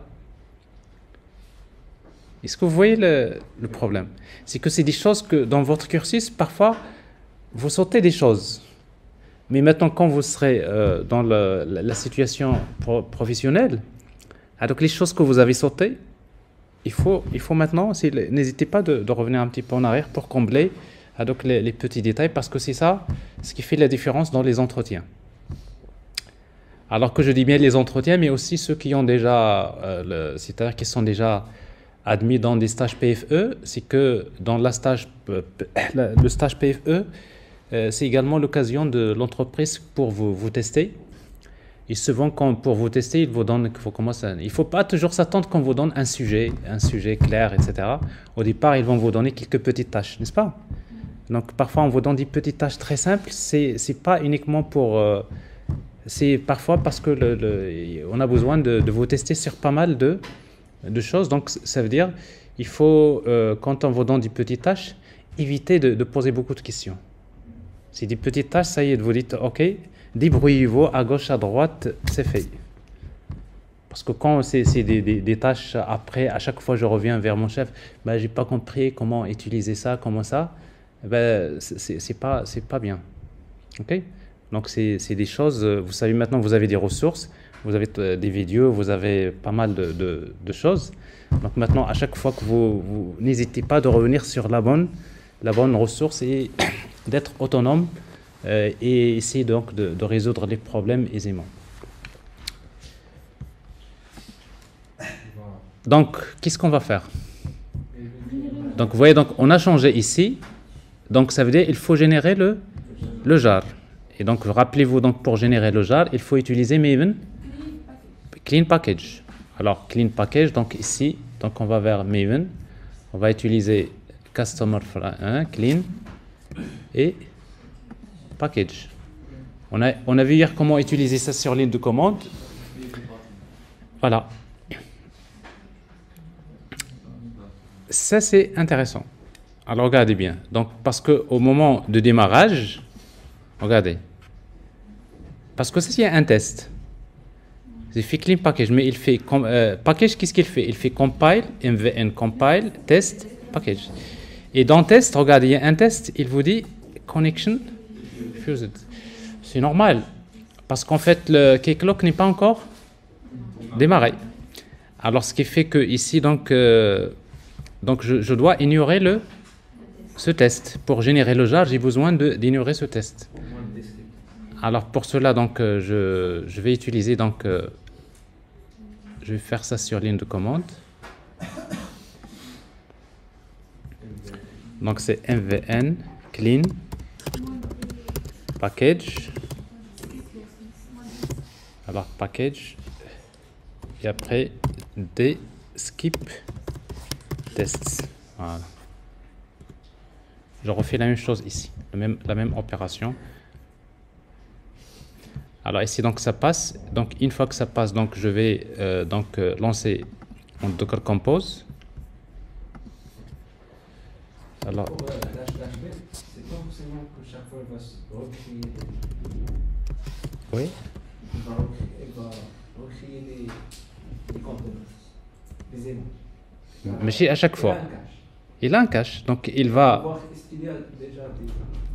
Est-ce que vous voyez le problème? C'est que c'est des choses que dans votre cursus, parfois, vous sautez des choses. Mais maintenant, quand vous serez dans la situation professionnelle, donc les choses que vous avez sautées, il faut maintenant, n'hésitez pas de revenir un petit peu en arrière pour combler donc les petits détails, parce que c'est ça ce qui fait la différence dans les entretiens. Alors que je dis bien les entretiens, mais aussi ceux qui ont déjà, c'est-à-dire qui sont déjà admis dans des stages PFE, c'est que dans le stage PFE, c'est également l'occasion de l'entreprise pour vous tester. Et souvent, pour vous tester, il vous donne, il ne faut pas toujours s'attendre qu'on vous donne un sujet clair, etc. Au départ, ils vont vous donner quelques petites tâches, n'est-ce pas? Donc parfois on vous donne des petites tâches très simples, c'est pas uniquement pour... c'est parfois parce que on a besoin de vous tester sur pas mal de choses. Donc ça veut dire, il faut, quand on vous donne des petites tâches, éviter de poser beaucoup de questions. C'est des petites tâches, ça y est, vous dites, ok, débrouillez-vous à gauche, à droite, c'est fait. Parce que quand c'est des tâches, après, à chaque fois je reviens vers mon chef, ben, j'ai pas compris comment utiliser ça, comment ça. Ben, c'est pas bien. Ok? Donc c'est des choses, vous savez maintenant, vous avez des ressources, vous avez des vidéos, vous avez pas mal de choses. Donc maintenant, à chaque fois que vous n'hésitez pas de revenir sur la bonne ressource et d'être autonome et essayer donc de résoudre les problèmes aisément. Donc, qu'est-ce qu'on va faire? Donc, vous voyez, donc, on a changé ici. Donc, ça veut dire qu'il faut générer le jar. Et donc, rappelez-vous, donc, pour générer le jar, il faut utiliser Maven Clean Package. Alors, Clean Package, donc ici, donc on va vers Maven. On va utiliser Customer Clean et Package. On a vu hier comment utiliser ça sur ligne de commande. Voilà. Ça, c'est intéressant. Alors, regardez bien. Donc, parce qu'au moment de démarrage, regardez. Parce que ça, c'est un test. Il fait clean package, mais il fait package, qu'est-ce qu'il fait? Il fait compile, mvn compile, test, package. Et dans test, regardez, il y a un test, il vous dit connection fused. C'est normal. Parce qu'en fait, le keyclock n'est pas encore démarré. Alors, ce qui fait que ici, donc je dois ignorer ce test. Pour générer le jar, j'ai besoin d'ignorer ce test. Alors pour cela, donc je vais utiliser donc je vais faire ça sur ligne de commande. Donc c'est mvn clean package. Alors package et après des skip tests. Voilà. Je refais la même chose ici, la même opération. Alors ici donc ça passe. Donc une fois que ça passe, donc je vais lancer mon Docker Compose. Alors c'est pas forcément que chaque fois il va se recréer. Oui. Il va recréer les components. des images. Mais à chaque fois. Il a un cache. Il a un cache, donc il Pour va... voir est-ce qu'il y a déjà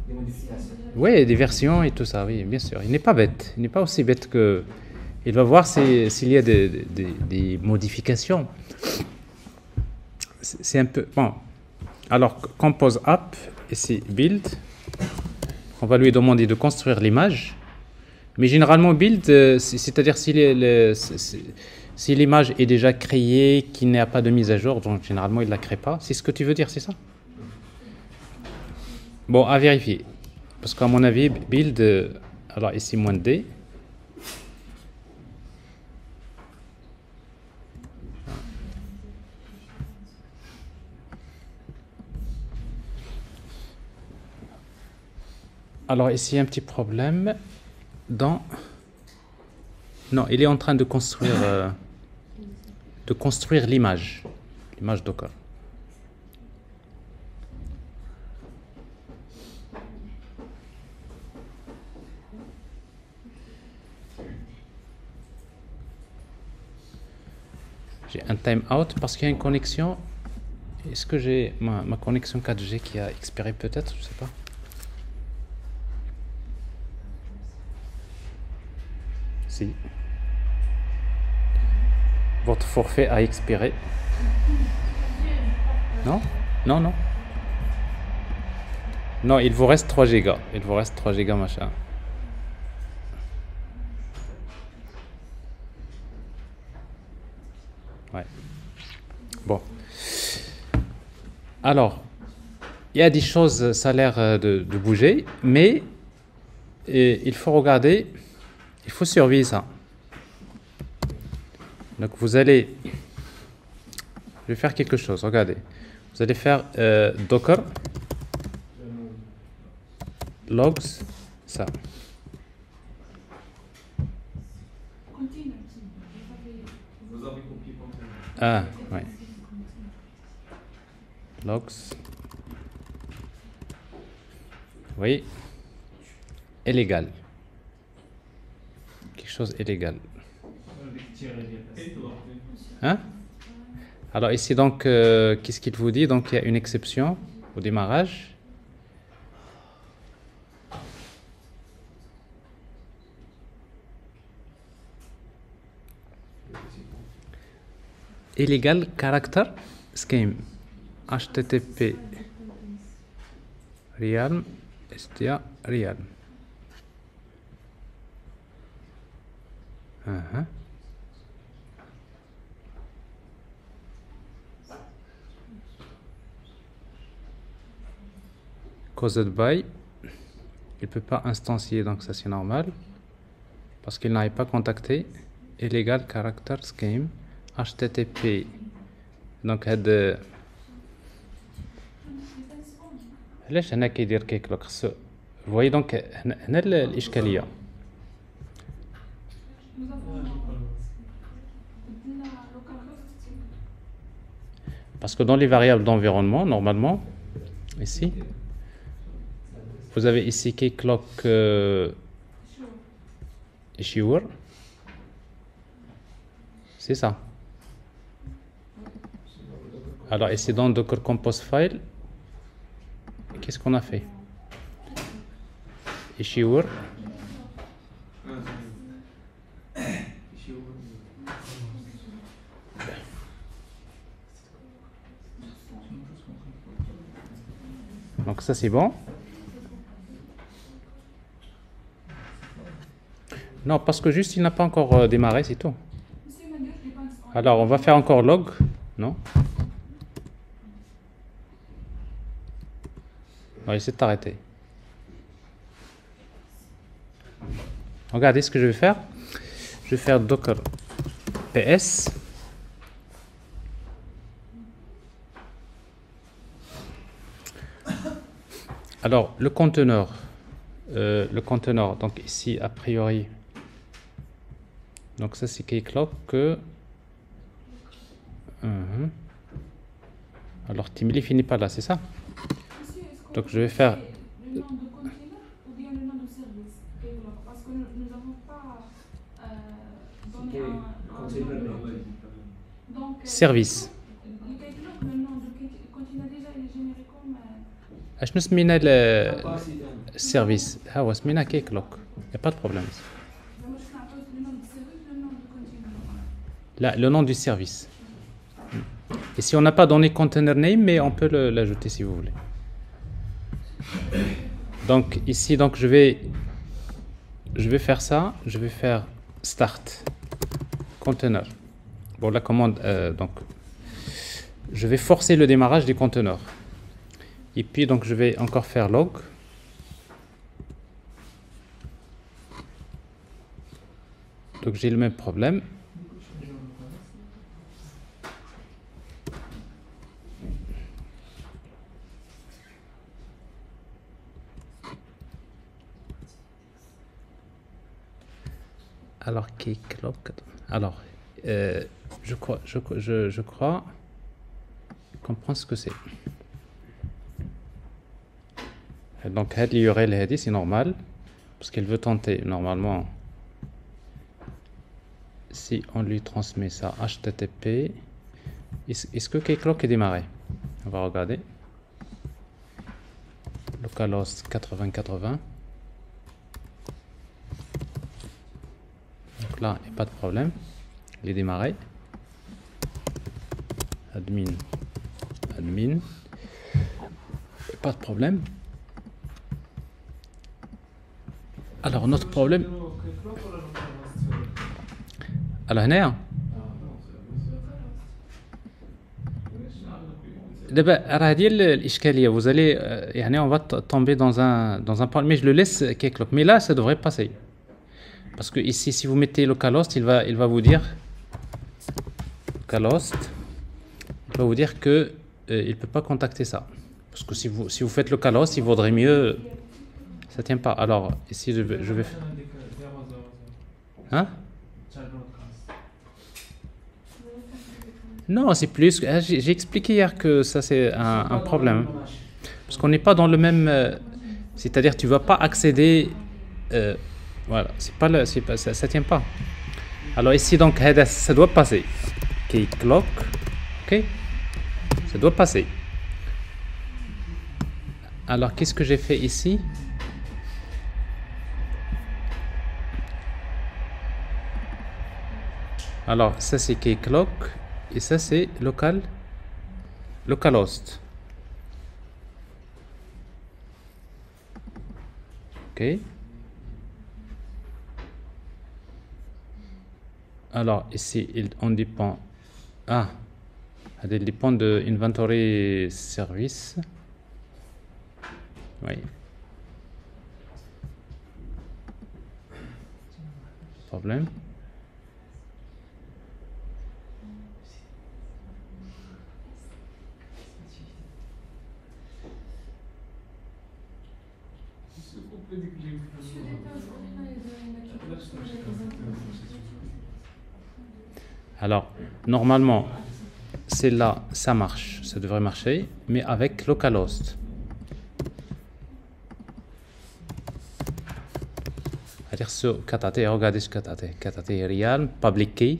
des modifications. Oui, des versions et tout ça, oui, bien sûr. Il n'est pas bête, il n'est pas aussi bête que... Il va voir s'il y a des modifications. C'est un peu... Bon. Alors, compose app, ici, build. On va lui demander de construire l'image. Mais généralement, build, c'est-à-dire si l'image est déjà créée, qu'il n'y a pas de mise à jour, donc généralement, il ne la crée pas. C'est ce que tu veux dire, c'est ça? Bon, à vérifier. Parce qu'à mon avis, build, alors ici, -d. Alors ici, un petit problème dans... Non, il est en train de construire l'image Docker. J'ai un timeout parce qu'il y a une connexion. Est-ce que j'ai ma connexion 4G qui a expiré peut-être? Je sais pas. Si. Votre forfait a expiré. Non? Non, non. Non, il vous reste 3 gigas. Il vous reste 3 gigas, machin. Ouais. Bon. Alors, il y a des choses, ça a l'air de bouger, mais il faut regarder, il faut surveiller ça. Donc vous allez, je vais faire quelque chose, regardez. Vous allez faire docker logs, ça. Vous avez copié quand même. Ah, ouais. Logs. Oui. Illégal. Quelque chose illégal. Hein? Alors ici donc, qu'est-ce qu'il vous dit? Donc il y a une exception au démarrage. Illegal character scheme. HTTP realm STA realm. Caused by, il peut pas instancier, donc ça c'est normal parce qu'il n'avait pas contacté. Illegal character scheme HTTP. Donc هاد علاش هنا كيدير كيكلوك خصو. Vous voyez donc هنا الإشكالية. Parce que dans les variables d'environnement, normalement, ici, vous avez ici keyclock issuer. C'est ça. Alors ici dans Docker Compose File, qu'est-ce qu'on a fait? Issuer. Donc ça c'est bon. Non, parce que juste il n'a pas encore démarré, c'est tout. Alors on va faire encore log, non? On va essayer de t'arrêter. Regardez ce que je vais faire. Je vais faire docker ps. Alors le conteneur, donc ici a priori, donc ça c'est keyclock que. Alors Timely finit pas là, c'est ça? Donc je vais faire. Le nom de container ou bien le nom de service? Parce que nous n'avons pas donné un. Donc Service. Le Keycloak, le nom de container déjà il est généré comme. اشنو سمينا Capacité. السيرفيس؟ ها هو سمينا كيكلوك. يا با دو بروبليم. مش نعطيو le nom du service, le nom du container. Là, le nom du service. Ici, on n'a pas donné container name, mais on peut l'ajouter si vous voulez. Donc ici, donc je vais faire ça. Je vais faire start container. Bon, la commande, donc je vais forcer le démarrage des conteneurs. Et puis donc je vais encore faire log. Donc j'ai le même problème. Alors Keycloak. Alors je crois comprendre ce que c'est. Donc l'URL c'est normal parce qu'elle veut tenter normalement. Si on lui transmet ça HTTP, est-ce que Keycloak est démarré? On va regarder. Localhost 8080. Donc là, il n'y a pas de problème. Il est démarré. Admin. Pas de problème. Alors notre problème. Alors هنا دابا راه هذه الاشكاليه. Vous allez يعني on va tomber dans un point, mais je le laisse Keycloak. Mais là ça devrait passer parce que ici si vous mettez localhost, il va vous dire localhost, il va vous dire que il peut pas contacter ça parce que si vous faites localhost, il vaudrait mieux. Ça tient pas. Alors ici je vais hein? Non, c'est plus. J'ai expliqué hier que ça c'est un problème parce qu'on n'est pas dans le même. C'est-à-dire tu vas pas accéder. Voilà, c'est pas ça tient pas. Alors ici donc ça doit passer. Keycloak, ok, ça doit passer. Alors qu'est-ce que j'ai fait ici? Alors ça c'est Keycloak et ça c'est localhost. Ok. Alors ici on dépend. Ah, elle dépend de inventory service. Oui. Problème. Alors, normalement, c'est là, ça marche, ça devrait marcher, mais avec localhost. C'est-à-dire ce KTT, regardez ce KTT real, public key,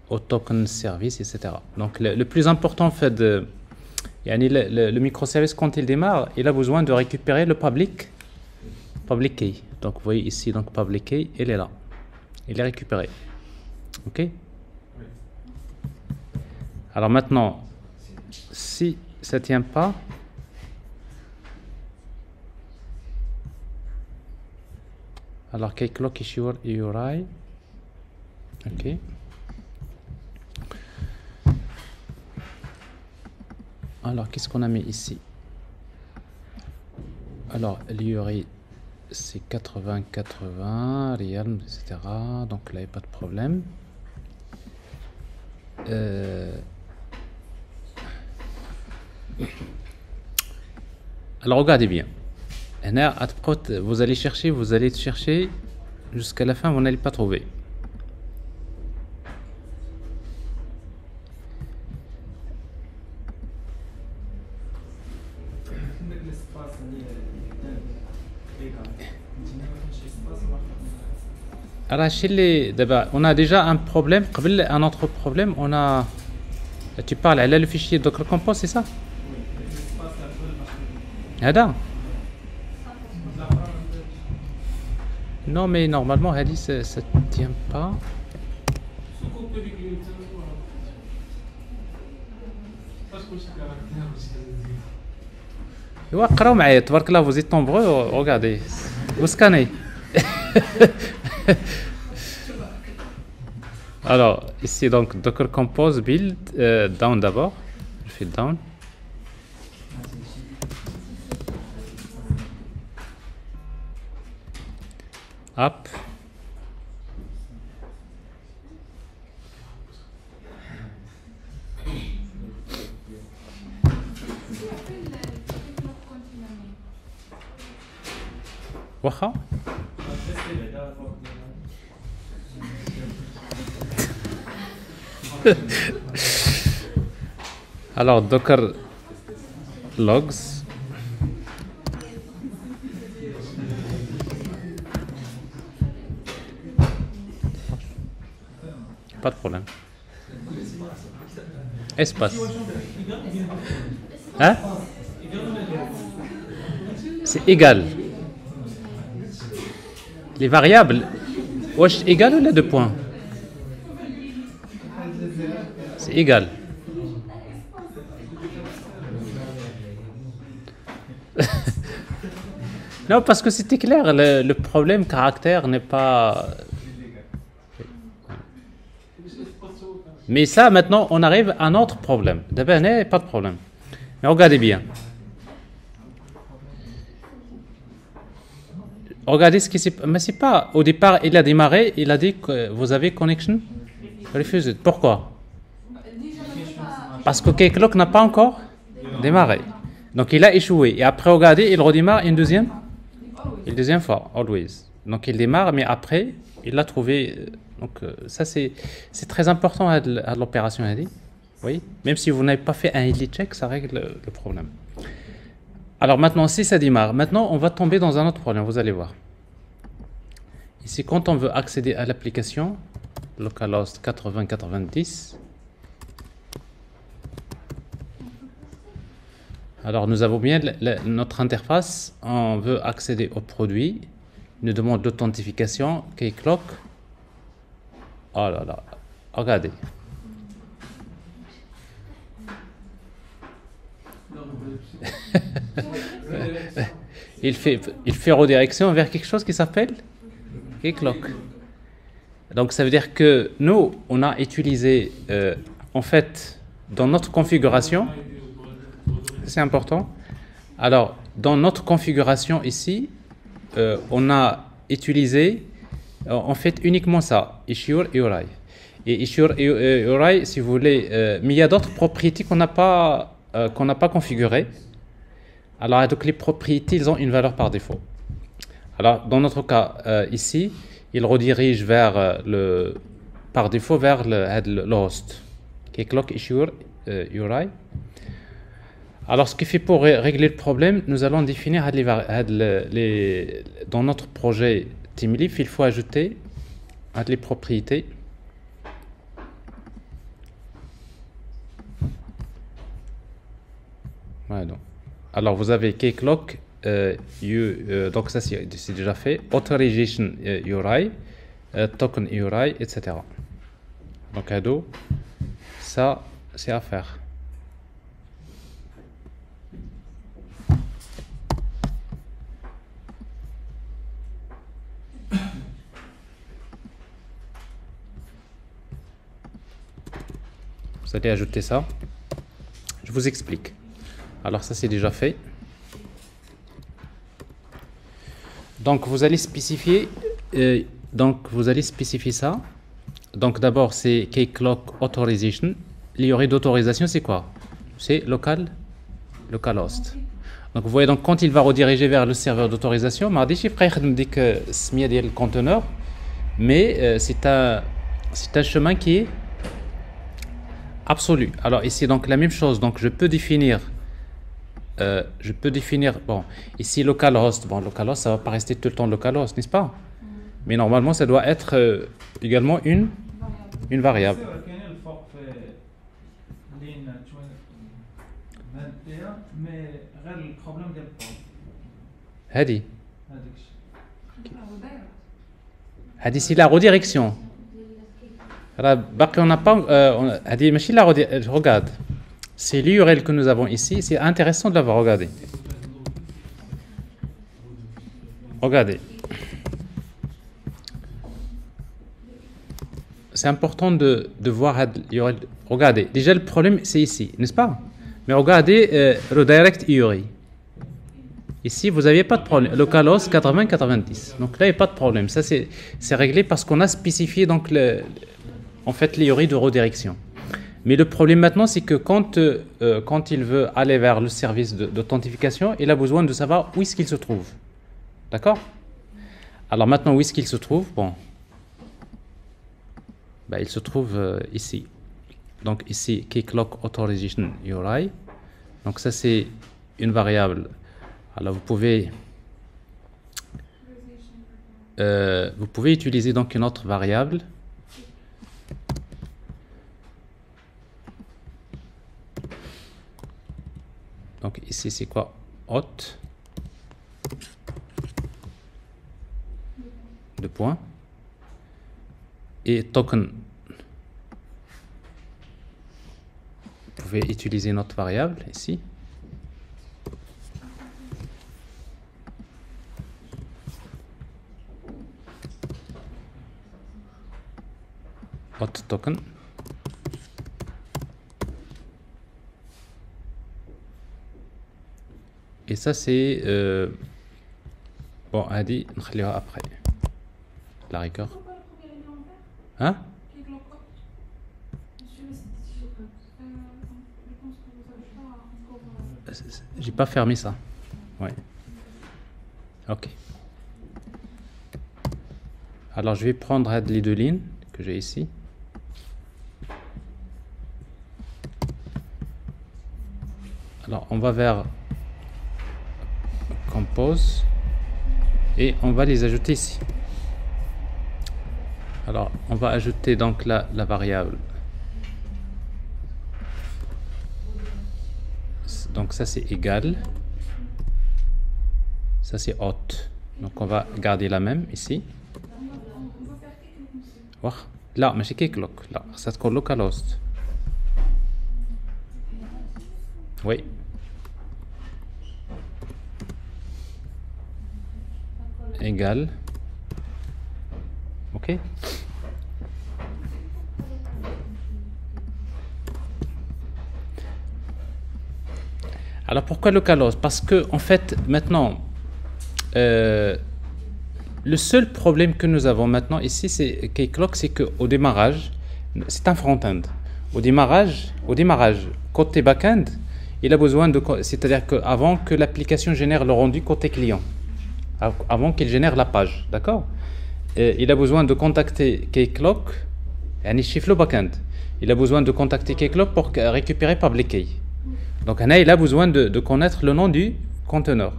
au token service, etc. Donc, le plus important, en fait, le microservice, quand il démarre, il a besoin de récupérer le public key. Donc, vous voyez ici, donc public key, il est là. Il est récupéré. Ok. Alors maintenant, si ça ne tient pas, alors Keycloak is your URI. Ok. Alors qu'est-ce qu'on a mis ici? Alors l'URI c'est 80-80, Realm, etc. Donc là il n'y a pas de problème. Alors regardez bien. Vous allez chercher jusqu'à la fin, vous n'allez pas trouver. Alors, on a déjà un problème. Un autre problème, on a. Tu parles, elle a le fichier Docker Compose, c'est ça? Ada? Non, mais normalement, elle dit ça ne tient pas. اقراو معايا تبارك الله, vous êtes nombreux, regardez. Vous scannez. Alors, ici donc Docker Compose build, down d'abord. Je fais down. Up. واخا alors Docker logs, pas de problème, espace, hein, c'est égal. Les variables, wesh égal ou les 2 points? C'est égal. Non, parce que c'était clair, le problème caractère n'est pas... Mais ça, maintenant, on arrive à un autre problème. D'abord, pas de problème. Mais regardez bien. Regardez ce qui s'est... Mais c'est pas... Au départ, il a démarré, il a dit que vous avez connection refused. Pourquoi? Parce que Keycloak n'a pas encore démarré. Donc, il a échoué. Et après, regardez, il redémarre une deuxième fois, always. Donc, il démarre, mais après, il l'a trouvé... Donc, ça, c'est très important à l'opération ID. Oui. Même si vous n'avez pas fait un ID check, ça règle le problème. Alors maintenant, si ça démarre, maintenant on va tomber dans un autre problème, vous allez voir. Ici, quand on veut accéder à l'application, localhost 8090, alors nous avons bien notre interface, on veut accéder au produit, il nous demande l'authentification, Keycloak. Oh là là, regardez. il fait redirection vers quelque chose qui s'appelle Keycloak. Donc ça veut dire que nous, on a utilisé, en fait, dans notre configuration, c'est important. Alors, dans notre configuration ici, on a utilisé, en fait, uniquement ça, Issure URI. Et Issure URI, si vous voulez, mais il y a d'autres propriétés qu'on n'a pas configurées. Alors, donc les propriétés, ils ont une valeur par défaut. Alors, dans notre cas, ici, il redirige vers par défaut vers le host, Keycloak Issure URI. Alors, ce qui fait pour régler le problème, nous allons définir dans notre projet TeamLeaf, il faut ajouter les propriétés. Voilà, donc. Alors, vous avez Keycloak, donc ça c'est déjà fait, Authorization URI, Token URI, etc. Donc, ça c'est à faire. Vous allez ajouter ça. Je vous explique. Alors ça c'est déjà fait. Donc vous allez spécifier ça. Donc d'abord c'est Keycloak Authorization. L'IORI d'autorisation c'est quoi? C'est localhost. Donc vous voyez, donc quand il va rediriger vers le serveur d'autorisation, mardi il dit que c'est le conteneur, mais c'est un chemin qui est absolu. Alors ici donc la même chose. Donc je peux définir bon, ici localhost, ça va pas rester tout le temps localhost, n'est-ce pas? Mais normalement, ça doit être également une variable. كاين الفرق في لين 21 مي غير البروبليم ديال الطول هذه هذاك الشيء. هذه سي لا ريديريكسيون. راه باقي on n'a pas هذه ماشي لا regarde. C'est l'URL que nous avons ici, c'est intéressant de l'avoir regardé. Regardez. C'est important de voir l'URL. Regardez, déjà le problème c'est ici, n'est-ce pas? Mais regardez redirect URI. Ici, vous n'aviez pas de problème. Localhost 80-90. Donc là, il n'y a pas de problème. Ça, c'est réglé parce qu'on a spécifié donc en fait l'URI de redirection. Mais le problème maintenant, c'est que quand il veut aller vers le service d'authentification, il a besoin de savoir où est-ce qu'il se trouve. D'accord? Alors maintenant, où est-ce qu'il se trouve? Bon. Ben, il se trouve ici. Donc ici, keyclock authorization URI. Donc ça, c'est une variable. Alors vous pouvez utiliser donc une autre variable. Donc ici, c'est quoi? Auth. Deux points. Et token. Vous pouvez utiliser notre variable ici. Auth token. Et ça c'est bon, هذه نخليها après la rigueur. Hein? J'ai pas fermé ça. Ouais. Ok. Alors je vais prendre les deux lignes que j'ai ici. Alors on va vers compose et on va les ajouter ici. Alors on va ajouter donc la variable. Donc ça c'est égal. Ça c'est auth. Donc on va garder la même ici. Là, mais c'est keyclock. Là, ça se localhost. Oui. Égal. Ok. Alors pourquoi localhost? Parce que en fait maintenant le seul problème que nous avons maintenant ici c'est keyclock, c'est que au démarrage, c'est un front-end. Au démarrage côté back-end, il a besoin de, c'est-à-dire qu'avant que l'application génère le rendu côté client, avant qu'il génère la page, d'accord, il a besoin de contacter keyclock, yani chiffre le back-end. Il a besoin de contacter keyclock pour récupérer public key. Donc il a besoin de connaître le nom du conteneur.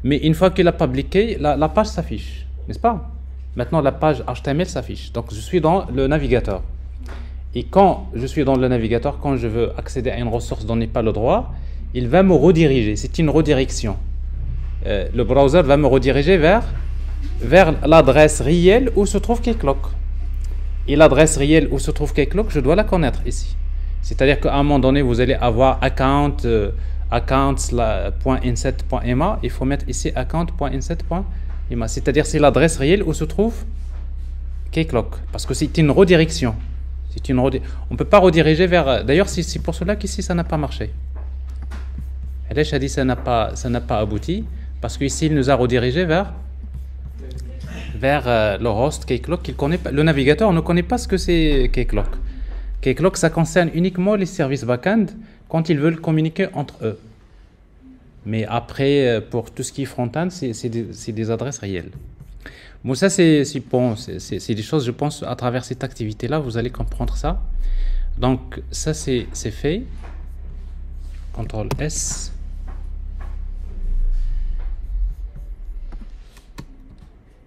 Mais une fois qu'il a public key, la page s'affiche, n'est-ce pas? Maintenant la page HTML s'affiche. Donc je suis dans le navigateur. Et quand je suis dans le navigateur, quand je veux accéder à une ressource dont n'est pas le droit, il va me rediriger. C'est une redirection. Le browser va me rediriger vers l'adresse réelle où se trouve keyclock. Et l'adresse réelle où se trouve keyclock, je dois la connaître ici. C'est-à-dire qu'à un moment donné, vous allez avoir account.inset.ema. Il faut mettre ici account.inset.ema. C'est-à-dire c'est l'adresse réelle où se trouve keyclock. Parce que c'est une redirection. On ne peut pas rediriger vers... D'ailleurs, c'est pour cela qu'ici, ça n'a pas marché. Alesh a dit ça n'a pas abouti. Parce qu'ici, il nous a redirigé vers le host keyclock qu'il connaît pas. Le navigateur ne connaît pas ce que c'est keyclock. Keyclock, ça concerne uniquement les services back-end quand ils veulent communiquer entre eux. Mais après, pour tout ce qui est front-end, c'est des adresses réelles. Bon, ça, c'est bon, des choses, je pense, à travers cette activité-là, vous allez comprendre ça. Donc, ça, c'est fait. CTRL S.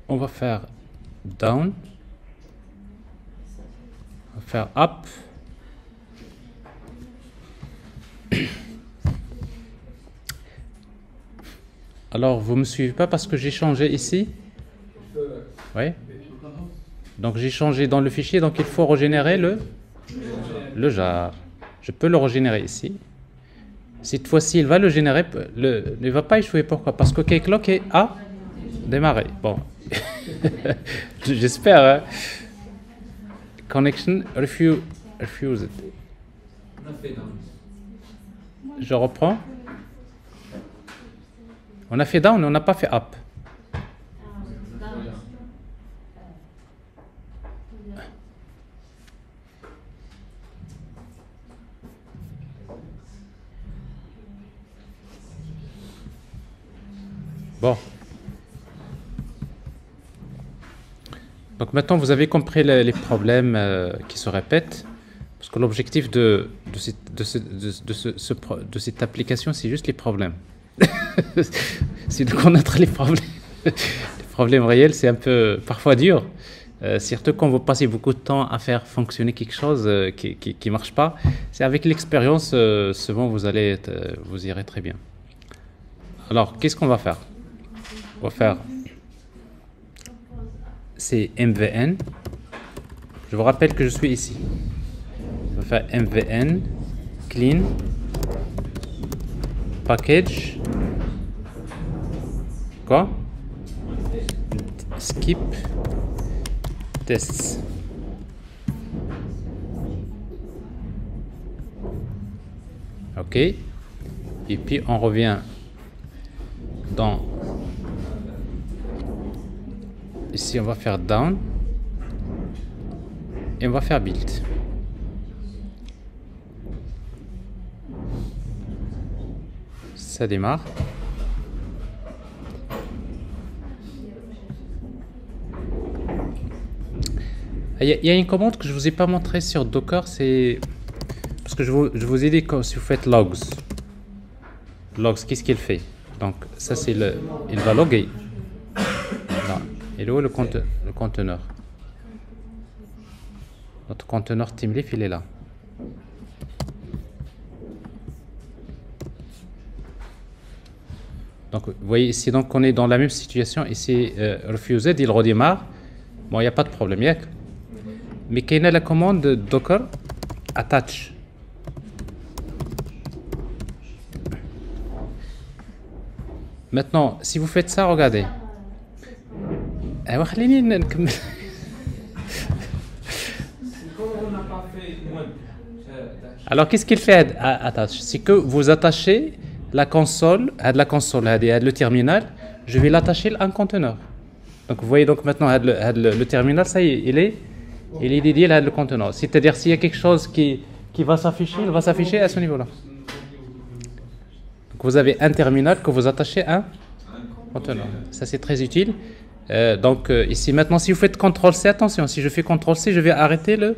On va faire down. On va faire up. Alors, vous me suivez pas parce que j'ai changé ici. Oui. Donc, j'ai changé dans le fichier, donc il faut régénérer le jar. Je peux le régénérer ici. Cette fois-ci, il va le générer. Il ne va pas échouer. Pourquoi? Parce que Keycloak a démarré. Bon. J'espère. Hein? Connection refused. Je reprends. On a fait down, on n'a pas fait up. Bon. Donc maintenant, vous avez compris les problèmes qui se répètent. Parce que l'objectif de cette application, c'est juste les problèmes. C'est de connaître les problèmes. Les problèmes réels, c'est un peu parfois dur. Surtout quand vous passez beaucoup de temps à faire fonctionner quelque chose qui ne marche pas. C'est avec l'expérience, souvent vous irez très bien. Alors, qu'est-ce qu'on va faire? On va faire c'est MVN. Je vous rappelle que je suis ici. On va faire MVN clean package quoi skip tests. Ok. Et puis on revient dans ici, on va faire down et on va faire build. Ça démarre. Il y a une commande que je vous ai pas montré sur Docker, c'est parce que je vous ai dit que si vous faites logs, qu'est-ce qu'il fait? Donc ça c'est il va loguer. Et là, le conteneur. Notre conteneur TeamLeaf, il est là. Donc, vous voyez ici, donc, on est dans la même situation. Ici, refused, il redémarre. Bon, il n'y a pas de problème. Mais qu'il y a la commande docker attach. Maintenant, si vous faites ça, regardez. Alors qu'est-ce qu'il fait attach? C'est que vous attachez la console, le terminal, je vais l'attacher à un conteneur. Donc vous voyez donc maintenant le terminal, ça y est, il est dédié à le conteneur. C'est-à-dire s'il y a quelque chose qui va s'afficher, il va s'afficher à ce niveau-là. Donc vous avez un terminal que vous attachez à un conteneur. Ça c'est très utile. Ici maintenant si vous faites CTRL-C, attention, si je fais CTRL-C, je vais arrêter le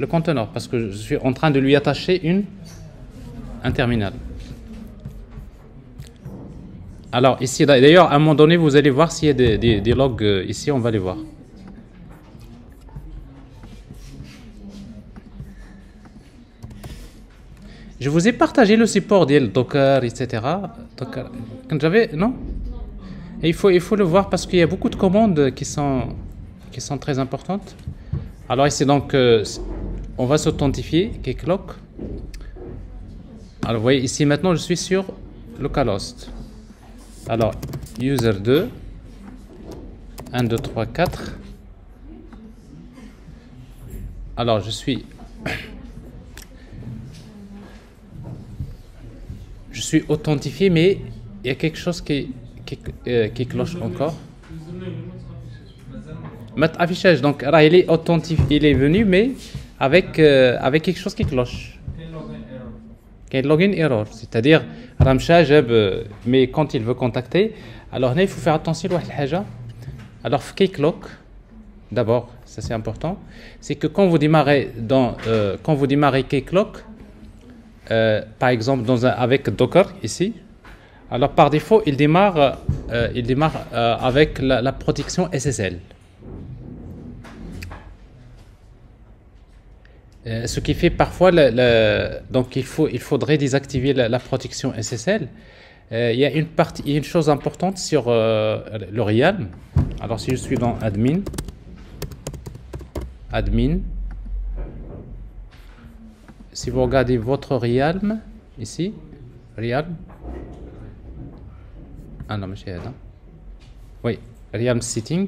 conteneur parce que je suis en train de lui attacher un terminal. Alors ici d'ailleurs à un moment donné vous allez voir s'il y a des logs ici, on va les voir. Je vous ai partagé le support de Docker, etc. Docker. Quand j'avais non. Et il faut le voir parce qu'il y a beaucoup de commandes qui sont très importantes. Alors ici donc on va s'authentifier, Keycloak. Alors vous voyez ici maintenant je suis sur localhost. Alors user 2 1 2 3 4. Alors je suis authentifié, mais il y a quelque chose qui cloche encore. Mat affichage, donc là il est authentifié, il est venu, mais avec quelque chose qui cloche. Quel login error, c'est-à-dire Ramcha Jeb, mais quand il veut contacter, alors là il faut faire attention à la haja. Alors Keycloak, d'abord, ça c'est important, c'est que quand vous démarrez Keycloak, par exemple avec Docker ici, alors par défaut il démarre avec la protection SSL. Ce qui fait parfois, donc il faudrait désactiver la protection SSL. Il y a une chose importante sur le Realm. Alors si je suis dans admin, si vous regardez votre Realm, ici, Realm, ah non, mais c'est là. Oui, Realm Setting.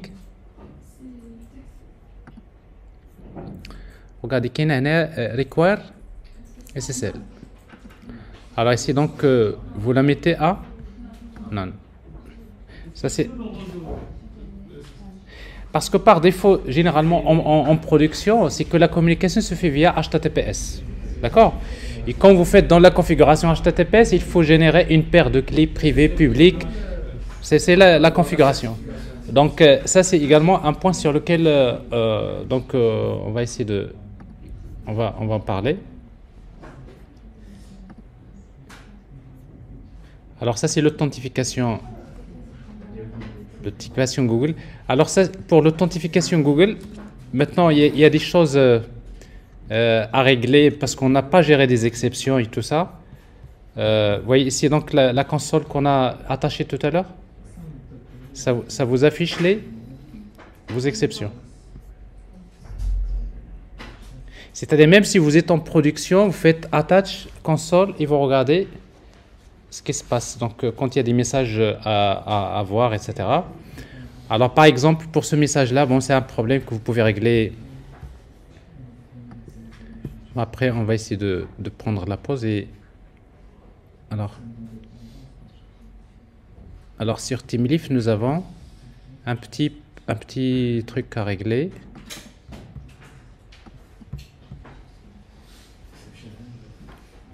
Regardez, qu'il y a un require SSL. Alors ici, donc, vous la mettez à non. Ça, c'est... Parce que par défaut, généralement, en production, c'est que la communication se fait via HTTPS. D'accord? Et quand vous faites dans la configuration HTTPS, il faut générer une paire de clés privées, publiques. C'est la configuration. Donc, ça, c'est également un point sur lequel on va essayer de... On va en parler. Alors ça, c'est l'authentification Google. Alors ça, pour l'authentification Google, maintenant, il y a des choses à régler parce qu'on n'a pas géré des exceptions et tout ça. Vous voyez ici, donc, la console qu'on a attachée tout à l'heure. Ça vous affiche vos exceptions. C'est-à-dire, même si vous êtes en production, vous faites attach console et vous regardez ce qui se passe. Donc, quand il y a des messages à voir, etc. Alors, par exemple, pour ce message-là, bon, c'est un problème que vous pouvez régler. Après, on va essayer de prendre la pause et... Alors sur TeamLeaf, nous avons un petit truc à régler.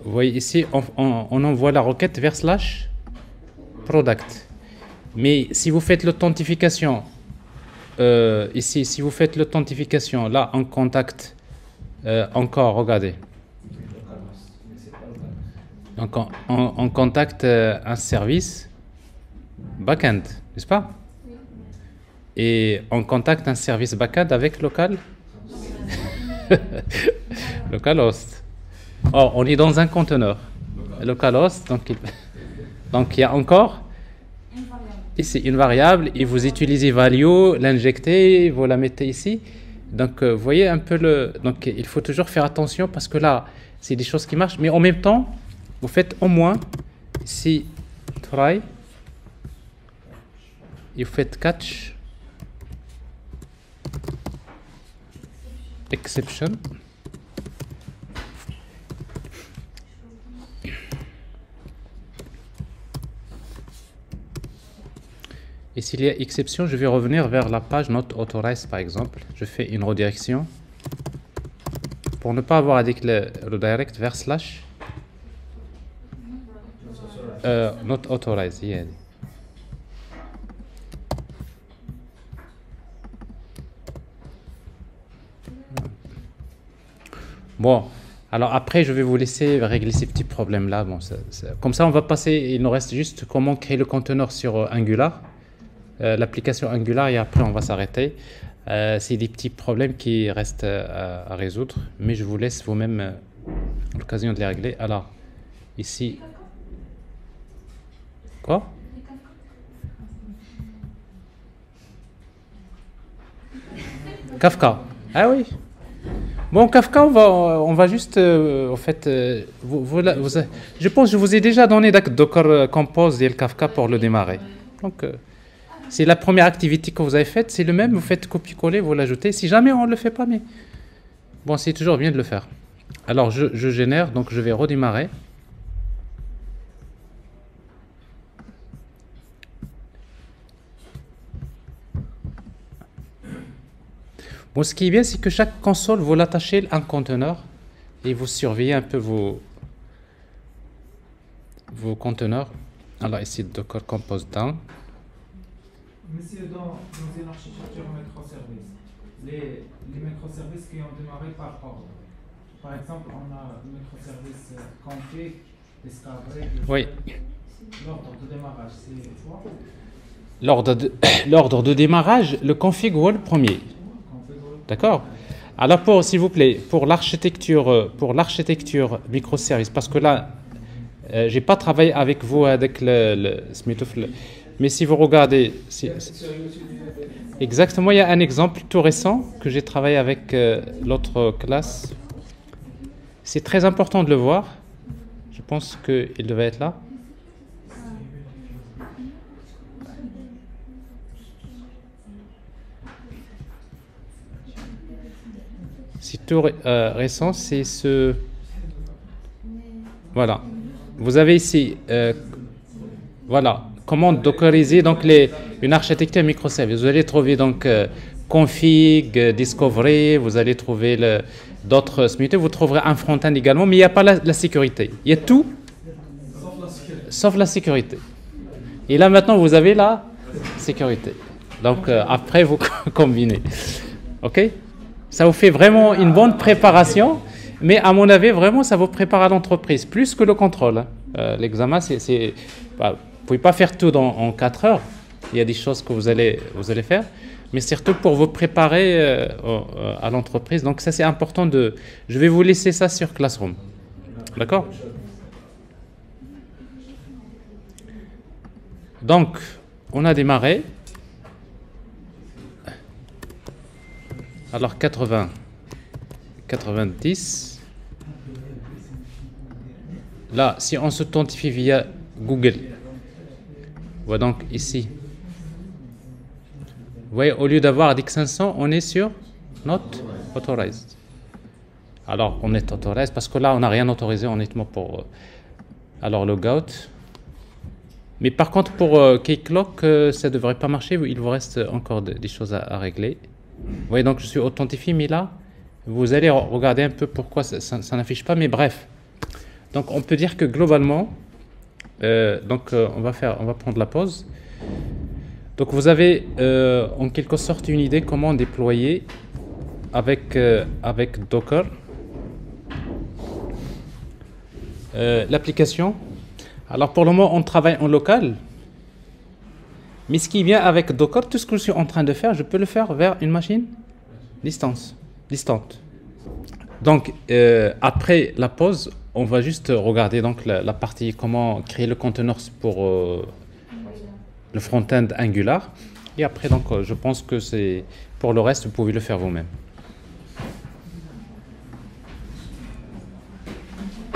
Vous voyez ici, on envoie la requête vers /product. Mais si vous faites l'authentification, ici, si vous faites l'authentification, là, en contact, encore, regardez. Donc, on contacte un service backend, n'est-ce pas? Et on contacte un service backend avec localhost. Or, on est dans un conteneur. Localhost, donc il y a encore ici une variable et vous utilisez value, l'injectez, vous la mettez ici. Donc, vous voyez un peu donc il faut toujours faire attention parce que là, c'est des choses qui marchent, mais en même temps, vous faites au moins ici try et vous faites catch exception. Et s'il y a exception, je vais revenir vers la page not authorized par exemple. Je fais une redirection pour ne pas avoir à dire le redirect vers / not authorized. Yeah. Bon, alors après, je vais vous laisser régler ces petits problèmes-là. Bon, comme ça, on va passer. Il nous reste juste comment créer le conteneur sur Angular, l'application Angular, et après, on va s'arrêter. C'est des petits problèmes qui restent à résoudre, mais je vous laisse vous-même l'occasion de les régler. Alors, ici. Quoi? Kafka. Ah oui. Bon, Kafka, on va juste, en fait, je pense que je vous ai déjà donné Docker Compose et le Kafka pour le démarrer. Donc, c'est la première activité que vous avez faite, c'est le même, vous faites copier-coller, vous l'ajoutez. Si jamais on ne le fait pas, mais bon, c'est toujours bien de le faire. Alors, je génère, donc je vais redémarrer. Bon, ce qui est bien, c'est que chaque console, vous l'attachez à un conteneur et vous surveillez un peu vos conteneurs. Alors ici, Docker Compose Down. Monsieur, dans une architecture microservice, les microservices qui ont démarré par ordre. Par exemple, on a le microservice config, discovery. Oui. L'ordre de démarrage, c'est quoi? L'ordre de démarrage, le config wall premier. D'accord? Alors pour, s'il vous plaît, pour l'architecture microservice, parce que là, j'ai pas travaillé avec vous avec le mais si vous regardez, exactement, il y a un exemple tout récent que j'ai travaillé avec l'autre classe. C'est très important de le voir. Je pense qu'il devait être là. C'est tout récent, c'est ce... Voilà. Vous avez ici, voilà, comment dockeriser donc une architecture microservice. Vous allez trouver donc config, discovery, vous allez trouver d'autres smités, vous trouverez un front-end également, mais il n'y a pas la sécurité. Il y a tout, sauf la sécurité. Et là maintenant, vous avez la sécurité. Donc après, vous combinez. OK? Ça vous fait vraiment une bonne préparation, mais à mon avis, vraiment, ça vous prépare à l'entreprise, plus que le contrôle. L'examen, vous ne pouvez pas faire tout en 4 heures. Il y a des choses que vous allez faire, mais surtout pour vous préparer à l'entreprise. Donc ça, c'est important Je vais vous laisser ça sur Classroom. D'accord? Donc, on a démarré. Alors 80, 90. Là, si on s'authentifie via Google, voit donc ici. Vous voyez, au lieu d'avoir DIC500, on est sur Not Authorized. Alors, on est authorized parce que là, on n'a rien autorisé honnêtement pour... alors, logout. Mais par contre, pour Keycloak, ça ne devrait pas marcher. Il vous reste encore des choses à régler. Vous voyez, donc je suis authentifié, mais là, vous allez regarder un peu pourquoi ça n'affiche pas, mais bref. Donc, on peut dire que globalement, on va prendre la pause. Donc, vous avez en quelque sorte une idée comment déployer avec Docker l'application. Alors, pour le moment, on travaille en local. Mais ce qui vient avec Docker, tout ce que je suis en train de faire, je peux le faire vers une machine distante. Donc, après la pause, on va juste regarder donc la partie comment créer le container pour le front-end Angular. Et après, donc, je pense que pour le reste, vous pouvez le faire vous-même.